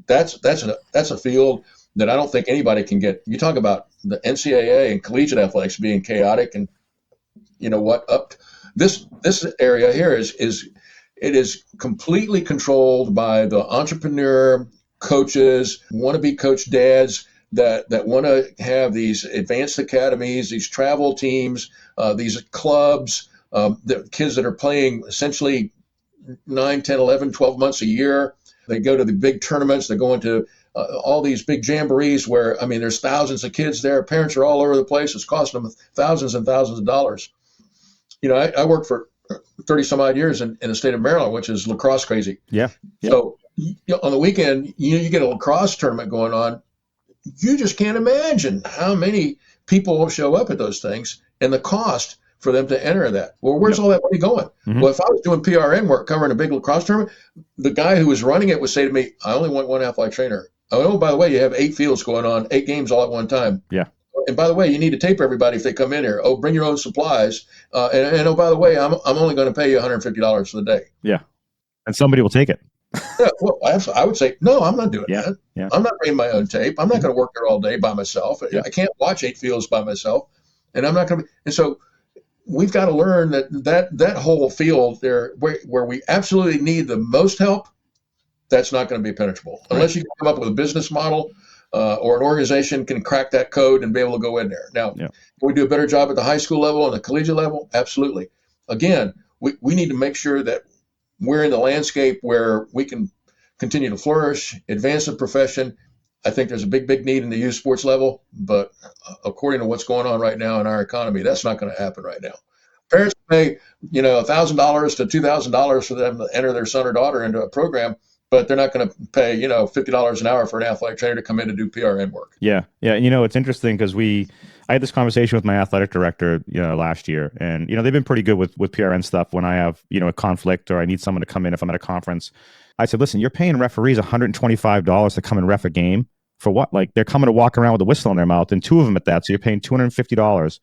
that's a field that I don't think anybody can get. You talk about the NCAA and collegiate athletics being chaotic, and you know what? This area here is completely controlled by the entrepreneur coaches, wannabe coach dads that want to have these advanced academies, these travel teams, these clubs, the kids that are playing essentially 9, 10, 11, 12 months a year. They go to the big tournaments. They go into all these big jamborees where, I mean, there's thousands of kids there. Parents are all over the place. It's costing them thousands and thousands of dollars. You know, I worked for 30 some odd years in the state of Maryland, which is lacrosse crazy. Yeah. So on the weekend, you get a lacrosse tournament going on. You just can't imagine how many people will show up at those things and the cost for them to enter that. Well, where's all that money going? Well, if I was doing PRN work covering a big lacrosse tournament, the guy who was running it would say to me, I only want one athletic trainer. Oh, by the way, you have 8 fields going on, 8 games all at one time. Yeah. And by the way, you need to tape everybody if they come in here. Oh, bring your own supplies. And oh, by the way, I'm only going to pay you $150 for the day. Yeah. And somebody will take it. Yeah, well, I would say, no, I'm not doing that. Yeah. I'm not bringing my own tape. I'm not going to work there all day by myself. I can't watch 8 fields by myself. And I'm not going to. And so we've got to learn that whole field there where we absolutely need the most help, that's not going to be penetrable. Unless you can come up with a business model or an organization can crack that code and be able to go in there. Now, can we do a better job at the high school level and the collegiate level? Absolutely. Again, we need to make sure that we're in the landscape where we can continue to flourish, advance the profession. I think there's a big need in the youth sports level, but according to what's going on right now in our economy, that's not going to happen right now. Parents pay, $1,000 to $2,000 for them to enter their son or daughter into a program, but they're not going to pay, $50 an hour for an athletic trainer to come in to do PRN work. Yeah. It's interesting because I had this conversation with my athletic director, last year, and they've been pretty good with PRN stuff. When I have a conflict or I need someone to come in if I'm at a conference, I said, listen, you're paying referees $125 to come and ref a game for what? Like they're coming to walk around with a whistle in their mouth, and 2 of them at that. So you're paying $250,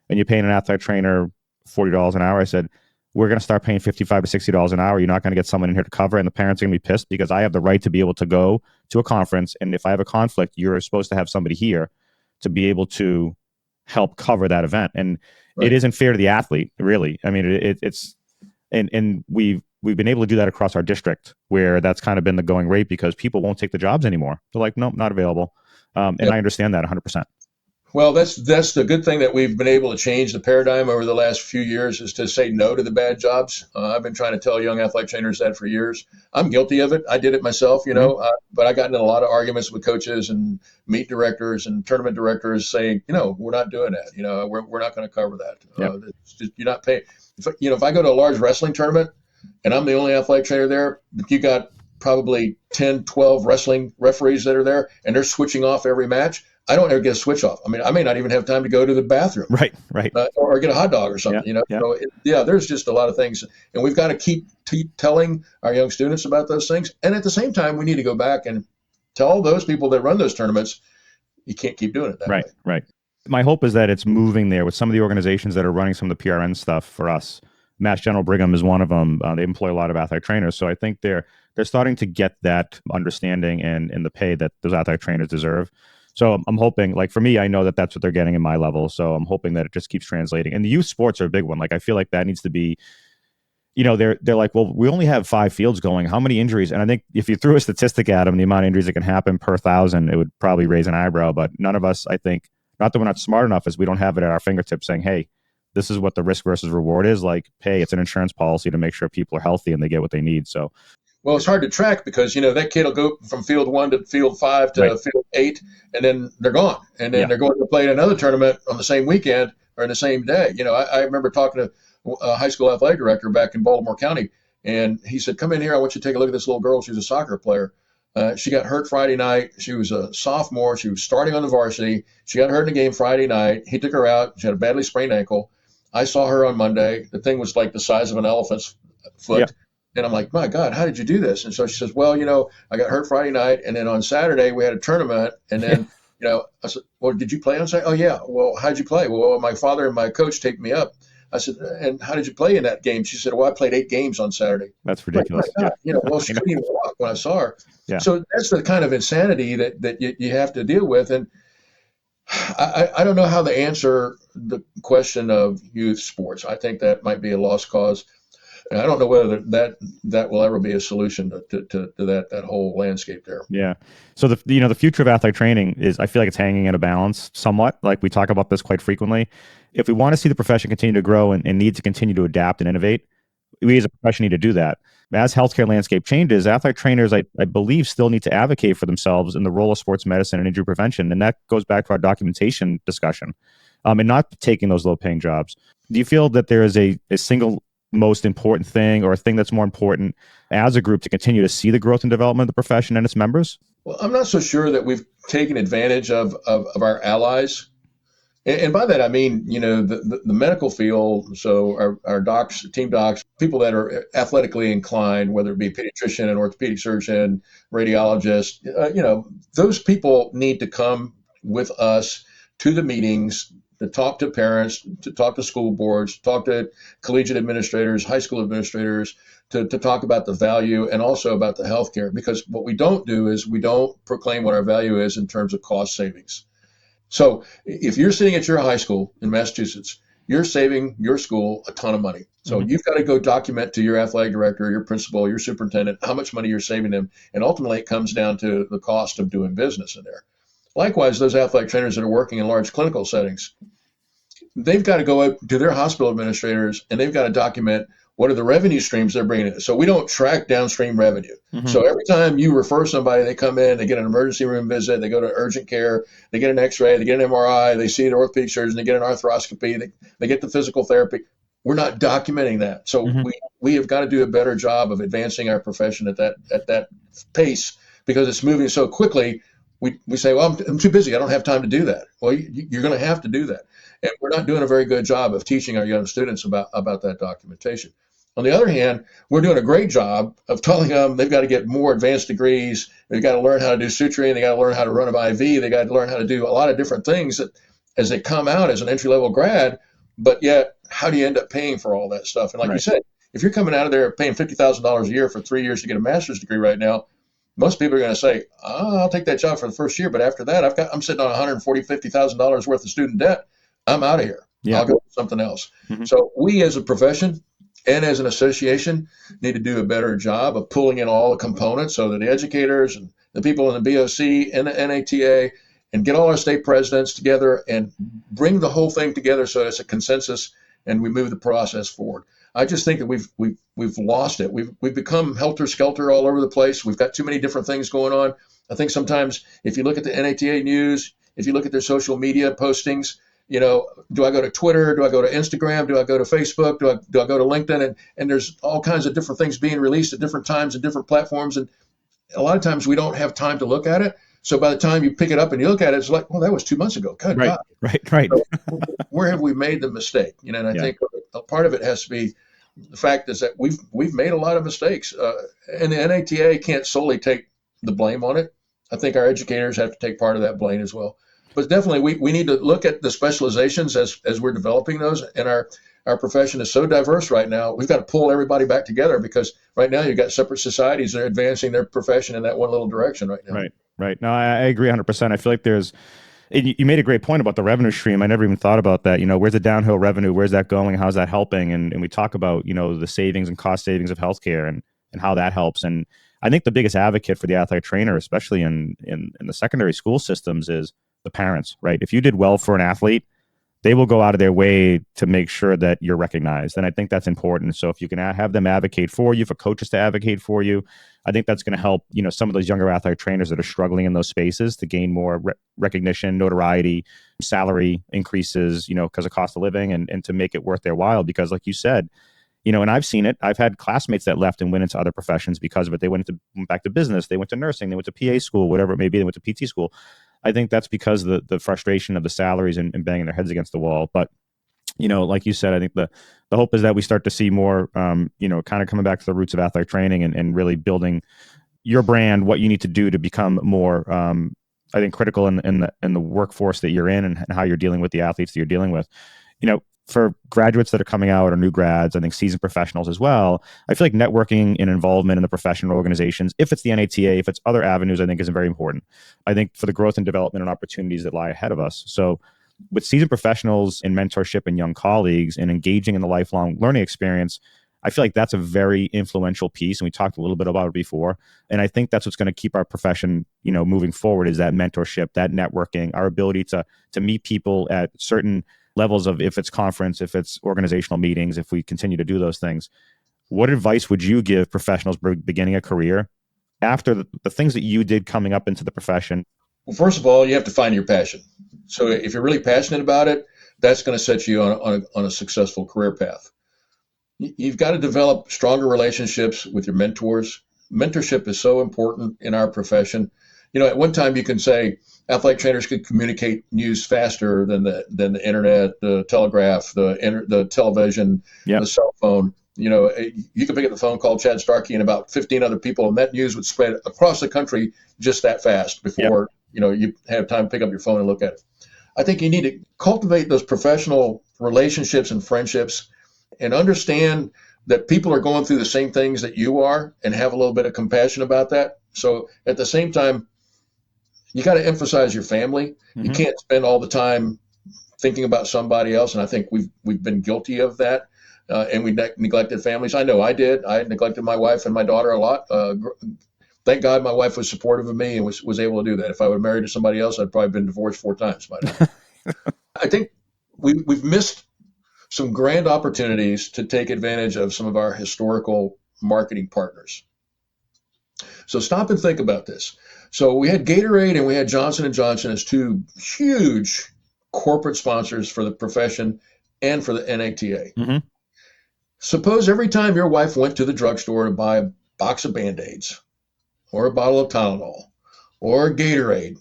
and you're paying an athletic trainer $40 an hour. I said, we're going to start paying $55 to $60 an hour. You're not going to get someone in here to cover, and the parents are going to be pissed because I have the right to be able to go to a conference, and if I have a conflict, you're supposed to have somebody here to be able to help cover that event. And it isn't fair to the athlete, really. I mean, it's and we've been able to do that across our district, where that's kind of been the going rate because people won't take the jobs anymore. They're like, nope, not available. And I understand that 100%. Well, that's the good thing that we've been able to change the paradigm over the last few years is to say no to the bad jobs. I've been trying to tell young athletic trainers that for years. I'm guilty of it. I did it myself, but I got into a lot of arguments with coaches and meet directors and tournament directors saying, we're not doing that. We're not going to cover that. You're not paying. If I go to a large wrestling tournament and I'm the only athletic trainer there, you got probably 10, 12 wrestling referees that are there and they're switching off every match. I don't ever get a switch off. I mean, I may not even have time to go to the bathroom. Right. Or get a hot dog or something, So, there's just a lot of things. And we've got to keep telling our young students about those things. And at the same time, we need to go back and tell those people that run those tournaments, you can't keep doing it that way. Right. My hope is that it's moving there with some of the organizations that are running some of the PRN stuff for us. Mass General Brigham is one of them. They employ a lot of athletic trainers. So I think they're starting to get that understanding and the pay that those athletic trainers deserve. So I'm hoping, like for me, I know that that's what they're getting in my level. So I'm hoping that it just keeps translating. And the youth sports are a big one. Like I feel like that needs to be, they're like, well, we only have 5 fields going. How many injuries? And I think if you threw a statistic at them, the amount of injuries that can happen per 1,000, it would probably raise an eyebrow. But none of us, I think, not that we're not smart enough, is we don't have it at our fingertips saying, hey, this is what the risk versus reward is. Like, hey, it's an insurance policy to make sure people are healthy and they get what they need. So. Well, it's hard to track because, that kid will go from field 1 to field 5 to field 8, and then they're gone. And then they're going to play in another tournament on the same weekend or in the same day. I remember talking to a high school athletic director back in Baltimore County, and he said, come in here. I want you to take a look at this little girl. She's a soccer player. She got hurt Friday night. She was a sophomore. She was starting on the varsity. She got hurt in a game Friday night. He took her out. She had a badly sprained ankle. I saw her on Monday. The thing was like the size of an elephant's foot. Yeah. And I'm like, my God, how did you do this? And so she says, well, I got hurt Friday night. And then on Saturday, we had a tournament. And then, I said, well, did you play on Saturday? Oh, yeah. Well, how'd you play? Well, my father and my coach take me up. I said, and how did you play in that game? She said, well, I played 8 games on Saturday. That's I'm like, ridiculous. my God, well, she I know. couldn't even walk when I saw her. Yeah. So that's the kind of insanity that you have to deal with. And I don't know how to answer the question of youth sports. I think that might be a lost cause. And I don't know whether that will ever be a solution to that whole landscape there. Yeah. So the future of athletic training is, I feel like it's hanging in a balance somewhat. Like we talk about this quite frequently. If we want to see the profession continue to grow and need to continue to adapt and innovate, we as a profession need to do that. As healthcare landscape changes, athletic trainers, I believe, still need to advocate for themselves in the role of sports medicine and injury prevention. And that goes back to our documentation discussion, and not taking those low-paying jobs. Do you feel that there is a single most important thing, or a thing that's more important as a group to continue to see the growth and development of the profession and its members? Well, I'm not so sure that we've taken advantage of our allies. And by that, I mean, the medical field. So our docs, team docs, people that are athletically inclined, whether it be pediatrician, an orthopedic surgeon, radiologist, those people need to come with us to the meetings, to talk to parents, to talk to school boards, to talk to collegiate administrators, high school administrators, to talk about the value and also about the healthcare. Because what we don't do is we don't proclaim what our value is in terms of cost savings. So if you're sitting at your high school in Massachusetts, you're saving your school a ton of money. So you've got to go document to your athletic director, your principal, your superintendent, how much money you're saving them. And ultimately, it comes down to the cost of doing business in there. Likewise, those athletic trainers that are working in large clinical settings, they've got to go up to their hospital administrators and they've got to document what are the revenue streams they're bringing in. So we don't track downstream revenue. So every time you refer somebody, they come in, they get an emergency room visit, they go to urgent care, they get an x-ray, they get an MRI, they see an orthopedic surgeon, they get an arthroscopy, they get the physical therapy. We're not documenting that. So we have got to do a better job of advancing our profession at that pace, because it's moving so quickly. We say, well, I'm too busy. I don't have time to do that. Well, you're going to have to do that. And we're not doing a very good job of teaching our young students about that documentation. On the other hand, we're doing a great job of telling them they've got to get more advanced degrees. They've got to learn how to do suturing. They got to learn how to run an IV. They got to learn how to do a lot of different things that, as they come out as an entry-level grad. But yet, how do you end up paying for all that stuff? And like you said, if you're coming out of there paying $50,000 a year for 3 years to get a master's degree right now, most people are going to say, I'll take that job for the first year, but after that, I'm sitting on $140,000, $50,000 worth of student debt. I'm out of here. I'll go do something else. So we as a profession and as an association need to do a better job of pulling in all the components, so that the educators and the people in the BOC and the NATA, and get all our state presidents together and bring the whole thing together so it's a consensus and we move the process forward. I just think that we've lost it. We've become helter-skelter all over the place. We've got too many different things going on. I think sometimes if you look at the NATA news, if you look at their social media postings, do I go to Twitter? Do I go to Instagram? Do I go to Facebook? Do I go to LinkedIn? And there's all kinds of different things being released at different times and different platforms. And a lot of times we don't have time to look at it. So by the time you pick it up and you look at it, it's like, well, that was 2 months ago. Good God. Right. So where have we made the mistake? And I think a part of it has to be the fact is that we've made a lot of mistakes. And the NATA can't solely take the blame on it. I think our educators have to take part of that blame as well. But definitely, we need to look at the specializations as we're developing those. And our profession is so diverse right now. We've got to pull everybody back together, because right now you've got separate societies that are advancing their profession in that one little direction right now. Right. No, I agree 100%. I feel like you made a great point about the revenue stream. I never even thought about that. Where's the downhill revenue? Where's that going? How's that helping? And we talk about, the savings and cost savings of healthcare and how that helps. And I think the biggest advocate for the athletic trainer, especially in the secondary school systems, is the parents, right? If you did well for an athlete, they will go out of their way to make sure that you're recognized. And I think that's important. So if you can have them advocate for you, for coaches to advocate for you, I think that's going to help, some of those younger athletic trainers that are struggling in those spaces to gain more recognition, notoriety, salary increases, because of cost of living, and to make it worth their while. Because like you said, and I've seen it. I've had classmates that left and went into other professions because of it. They went back to business. They went to nursing. They went to PA school, whatever it may be. They went to PT school. I think that's because of the frustration of the salaries and banging their heads against the wall. But, like you said, I think the hope is that we start to see more, kind of coming back to the roots of athletic training and really building your brand, what you need to do to become more, I think, critical in the workforce that you're in and how you're dealing with the athletes that you're dealing with. For graduates that are coming out or new grads, I think seasoned professionals as well, I feel like networking and involvement in the professional organizations, if it's the NATA, if it's other avenues, I think is very important. I think for the growth and development and opportunities that lie ahead of us. So with seasoned professionals and mentorship and young colleagues and engaging in the lifelong learning experience, I feel like that's a very influential piece. And we talked a little bit about it before. And I think that's what's going to keep our profession, moving forward, is that mentorship, that networking, our ability to meet people at certain levels of, if it's conference, if it's organizational meetings, if we continue to do those things. What advice would you give professionals beginning a career after the things that you did coming up into the profession? Well, first of all, you have to find your passion. So if you're really passionate about it, that's going to set you on a successful career path. You've got to develop stronger relationships with your mentors. Mentorship is so important in our profession. At one time you can say athletic trainers could communicate news faster than the internet, the telegraph, the television, Yep. the cell phone. You could pick up the phone, call Chad Starkey and about 15 other people, and that news would spread across the country just that fast before you have time to pick up your phone and look at it. I think you need to cultivate those professional relationships and friendships and understand that people are going through the same things that you are and have a little bit of compassion about that. So at the same time, you got to emphasize your family. Mm-hmm. You can't spend all the time thinking about somebody else. And I think we've been guilty of that. And we neglected families. I know I did. I neglected my wife and my daughter a lot. Thank God my wife was supportive of me and was able to do that. If I were married to somebody else, I'd probably been divorced 4 times by now. I think we've missed some grand opportunities to take advantage of some of our historical marketing partners. So stop and think about this. So we had Gatorade and we had Johnson & Johnson as 2 huge corporate sponsors for the profession and for the NATA. Mm-hmm. Suppose every time your wife went to the drugstore to buy a box of Band-Aids or a bottle of Tylenol or Gatorade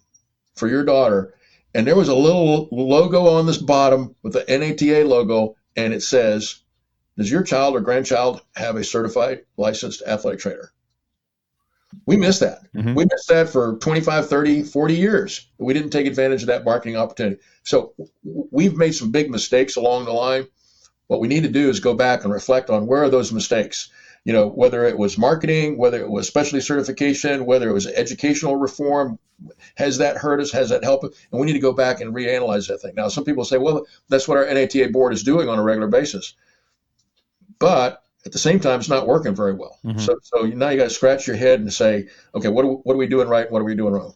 for your daughter, and there was a little logo on this bottom with the NATA logo, and it says, does your child or grandchild have a certified licensed athletic trainer? We missed that. Mm-hmm. We missed that for 25, 30, 40 years. We didn't take advantage of that marketing opportunity. So we've made some big mistakes along the line. What we need to do is go back and reflect on where are those mistakes, whether it was marketing, whether it was specialty certification, whether it was educational reform. Has that hurt us? Has that helped us? And we need to go back and reanalyze that thing. Now, some people say, well, that's what our NATA board is doing on a regular basis. But at the same time, it's not working very well. Mm-hmm. So now you got to scratch your head and say, okay, what are we doing right? What are we doing wrong?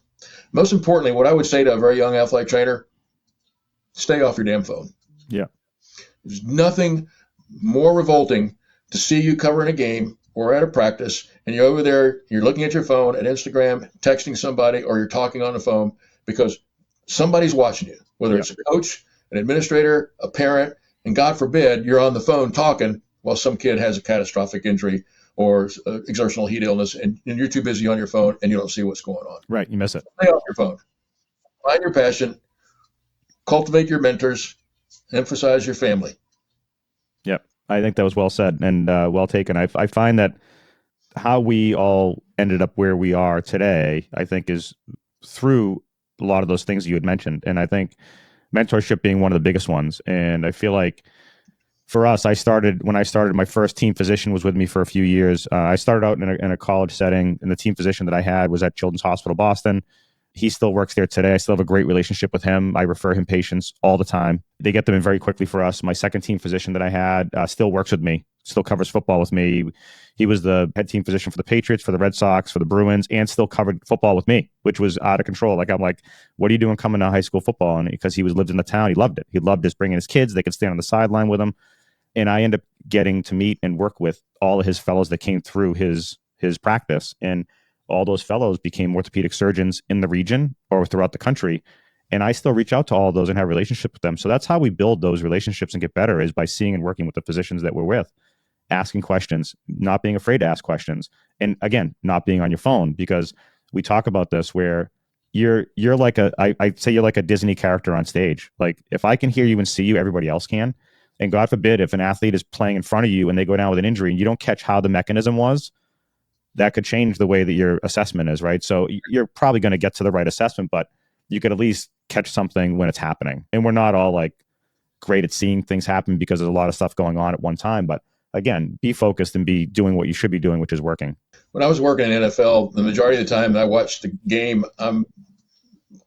Most importantly, what I would say to a very young athletic trainer, stay off your damn phone. Yeah. There's nothing more revolting to see you covering a game or at a practice and you're over there, you're looking at your phone at Instagram, texting somebody, or you're talking on the phone because somebody's watching you, whether it's a coach, an administrator, a parent, and God forbid you're on the phone talking while some kid has a catastrophic injury or exertional heat illness and you're too busy on your phone and you don't see what's going on. Right, you miss it. Stay off your phone. Find your passion, cultivate your mentors, emphasize your family. Yep. I think that was well said and well taken. I find that how we all ended up where we are today, I think, is through a lot of those things you had mentioned. And I think mentorship being one of the biggest ones. And I feel like for us, when I started, my first team physician was with me for a few years. I started out in a college setting, and the team physician that I had was at Children's Hospital Boston. He still works there today. I still have a great relationship with him. I refer him patients all the time. They get them in very quickly for us. My second team physician that I had still works with me, still covers football with me. He was the head team physician for the Patriots, for the Red Sox, for the Bruins, and still covered football with me, which was out of control. I'm like, what are you doing coming to high school football? And because he lived in the town, he loved it. He loved just bringing his kids. They could stand on the sideline with him. And I ended up getting to meet and work with all of his fellows that came through his practice. And all those fellows became orthopedic surgeons in the region or throughout the country. And I still reach out to all of those and have relationships with them. So that's how we build those relationships and get better, is by seeing and working with the physicians that we're with, asking questions, not being afraid to ask questions. And again, not being on your phone, because we talk about this where you're like I'd say you're like a Disney character on stage. Like if I can hear you and see you, everybody else can. And God forbid, if an athlete is playing in front of you and they go down with an injury and you don't catch how the mechanism was, that could change the way that your assessment is, right? So you're probably going to get to the right assessment, but you could at least catch something when it's happening. And we're not all like great at seeing things happen because there's a lot of stuff going on at one time. But again, be focused and be doing what you should be doing, which is working. When I was working in NFL, the majority of the time that I watched the game, I'm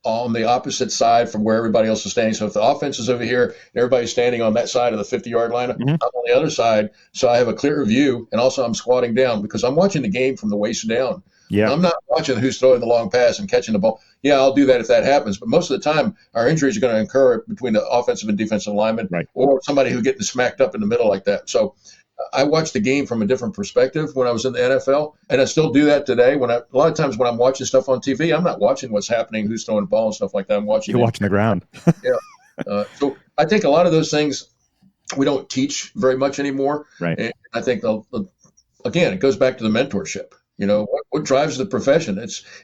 on the opposite side from where everybody else is standing. So if the offense is over here, and everybody's standing on that side of the 50-yard line, I'm on the other side. So I have a clearer view. And also I'm squatting down because I'm watching the game from the waist down. Yeah. I'm not watching who's throwing the long pass and catching the ball. Yeah, I'll do that if that happens. But most of the time, our injuries are going to occur between the offensive and defensive lineman, right, or somebody who's getting smacked up in the middle like that. So I watched the game from a different perspective when I was in the NFL, and I still do that today. A lot of times when I'm watching stuff on TV, I'm not watching what's happening, who's throwing the ball and stuff like that. You're watching the ground. Yeah. So I think a lot of those things we don't teach very much anymore. Right. And I think, again, it goes back to the mentorship. You know, what drives the profession?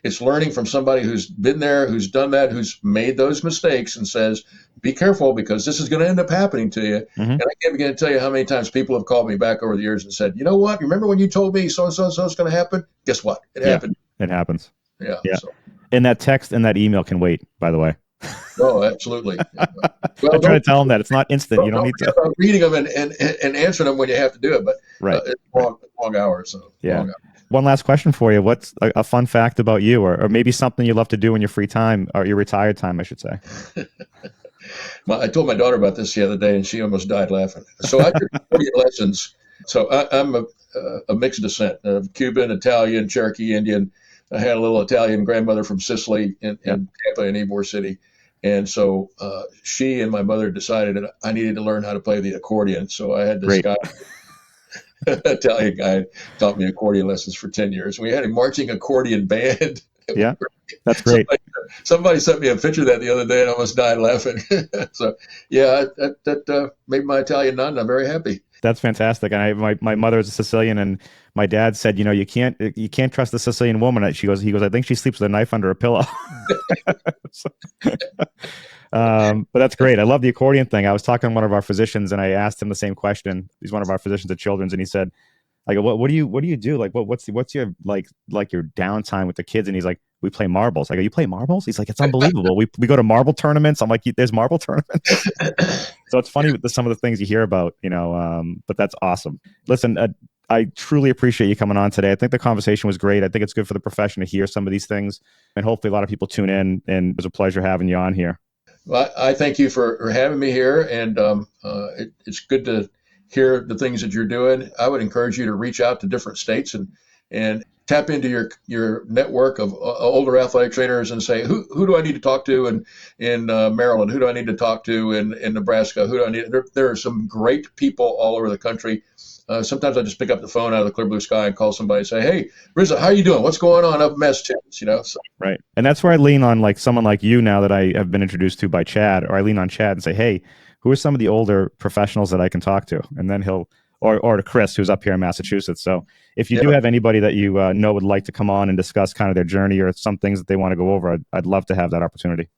It's learning from somebody who's been there, who's done that, who's made those mistakes and says, be careful because this is going to end up happening to you. And I can't begin to tell you how many times people have called me back over the years and said, you know what? Remember when you told me so-and-so is going to happen? Guess what? It happened. It happens. Yeah. So. And that text and that email can wait, by the way. Oh, absolutely. Well, I'm trying to tell them that it's not instant. You don't need to. Reading them and answering them when you have to do it, but it's long hours. So yeah. One last question for you. What's a fun fact about you, or maybe something you love to do in your free time, or your retired time, I should say? I told my daughter about this the other day, and she almost died laughing. So I took 40 lessons. So I'm a mixed descent of Cuban, Italian, Cherokee, Indian. I had a little Italian grandmother from Sicily in Tampa and Ybor City. And so she and my mother decided that I needed to learn how to play the accordion. So I had this guy, Italian guy, taught me accordion lessons for 10 years. We had a marching accordion band. Yeah, that's great. Somebody sent me a picture of that the other day and I almost died laughing. So, yeah, that made my Italian none. I'm very happy. That's fantastic. And my mother is a Sicilian, and my dad said, you know, you can't trust the Sicilian woman. He goes, I think she sleeps with a knife under a pillow. But that's great. I love the accordion thing. I was talking to one of our physicians, and I asked him the same question. He's one of our physicians at Children's, and he said, I go, what do you do? Like, what's your like your downtime with the kids? And he's like, we play marbles. I go, you play marbles? He's like, it's unbelievable. we go to marble tournaments. I'm like, there's marble tournaments. So it's funny with some of the things you hear about, you know, but that's awesome. Listen, I truly appreciate you coming on today. I think the conversation was great. I think it's good for the profession to hear some of these things, and hopefully a lot of people tune in, and it was a pleasure having you on here. Well, I thank you for having me here, and it's good to hear the things that you're doing. I would encourage you to reach out to different states and tap into your network of older athletic trainers and say, who do I need to talk to in Maryland? Who do I need to talk to in Nebraska? Who do I need? There are some great people all over the country. Sometimes I just pick up the phone out of the clear blue sky and call somebody and say, hey, Rizza, how you doing? What's going on up in Massachusetts? You know, so. Right. And that's where I lean on like someone like you now that I have been introduced to by Chad, or I lean on Chad and say, hey, who are some of the older professionals that I can talk to? And then or to Chris, who's up here in Massachusetts. So if you do have anybody that you know would like to come on and discuss kind of their journey or some things that they want to go over, I'd love to have that opportunity.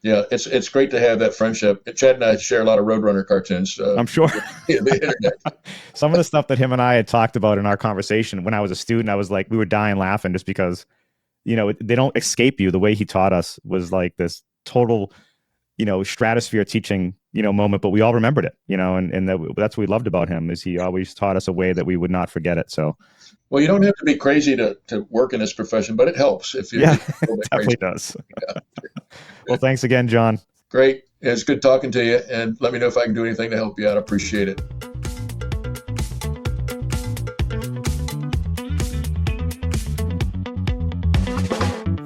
Yeah, it's great to have that friendship. Chad and I share a lot of Roadrunner cartoons. I'm sure. The internet. Some of the stuff that him and I had talked about in our conversation when I was a student, I was like, we were dying laughing just because, you know, they don't escape you. The way he taught us was like this total, you know, stratosphere teaching, you know, moment, but we all remembered it, you know, and that's what we loved about him, is he always taught us a way that we would not forget it. So, well, you don't have to be crazy to work in this profession, but it helps if you. Yeah, it definitely does. Yeah. Well, thanks again, John. Great. It's good talking to you, and let me know if I can do anything to help you out. I appreciate it.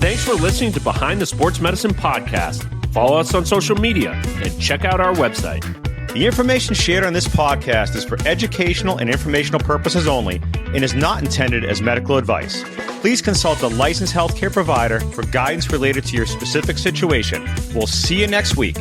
Thanks for listening to Behind the Sports Medicine Podcast. Follow us on social media and check out our website. The information shared on this podcast is for educational and informational purposes only and is not intended as medical advice. Please consult a licensed healthcare provider for guidance related to your specific situation. We'll see you next week.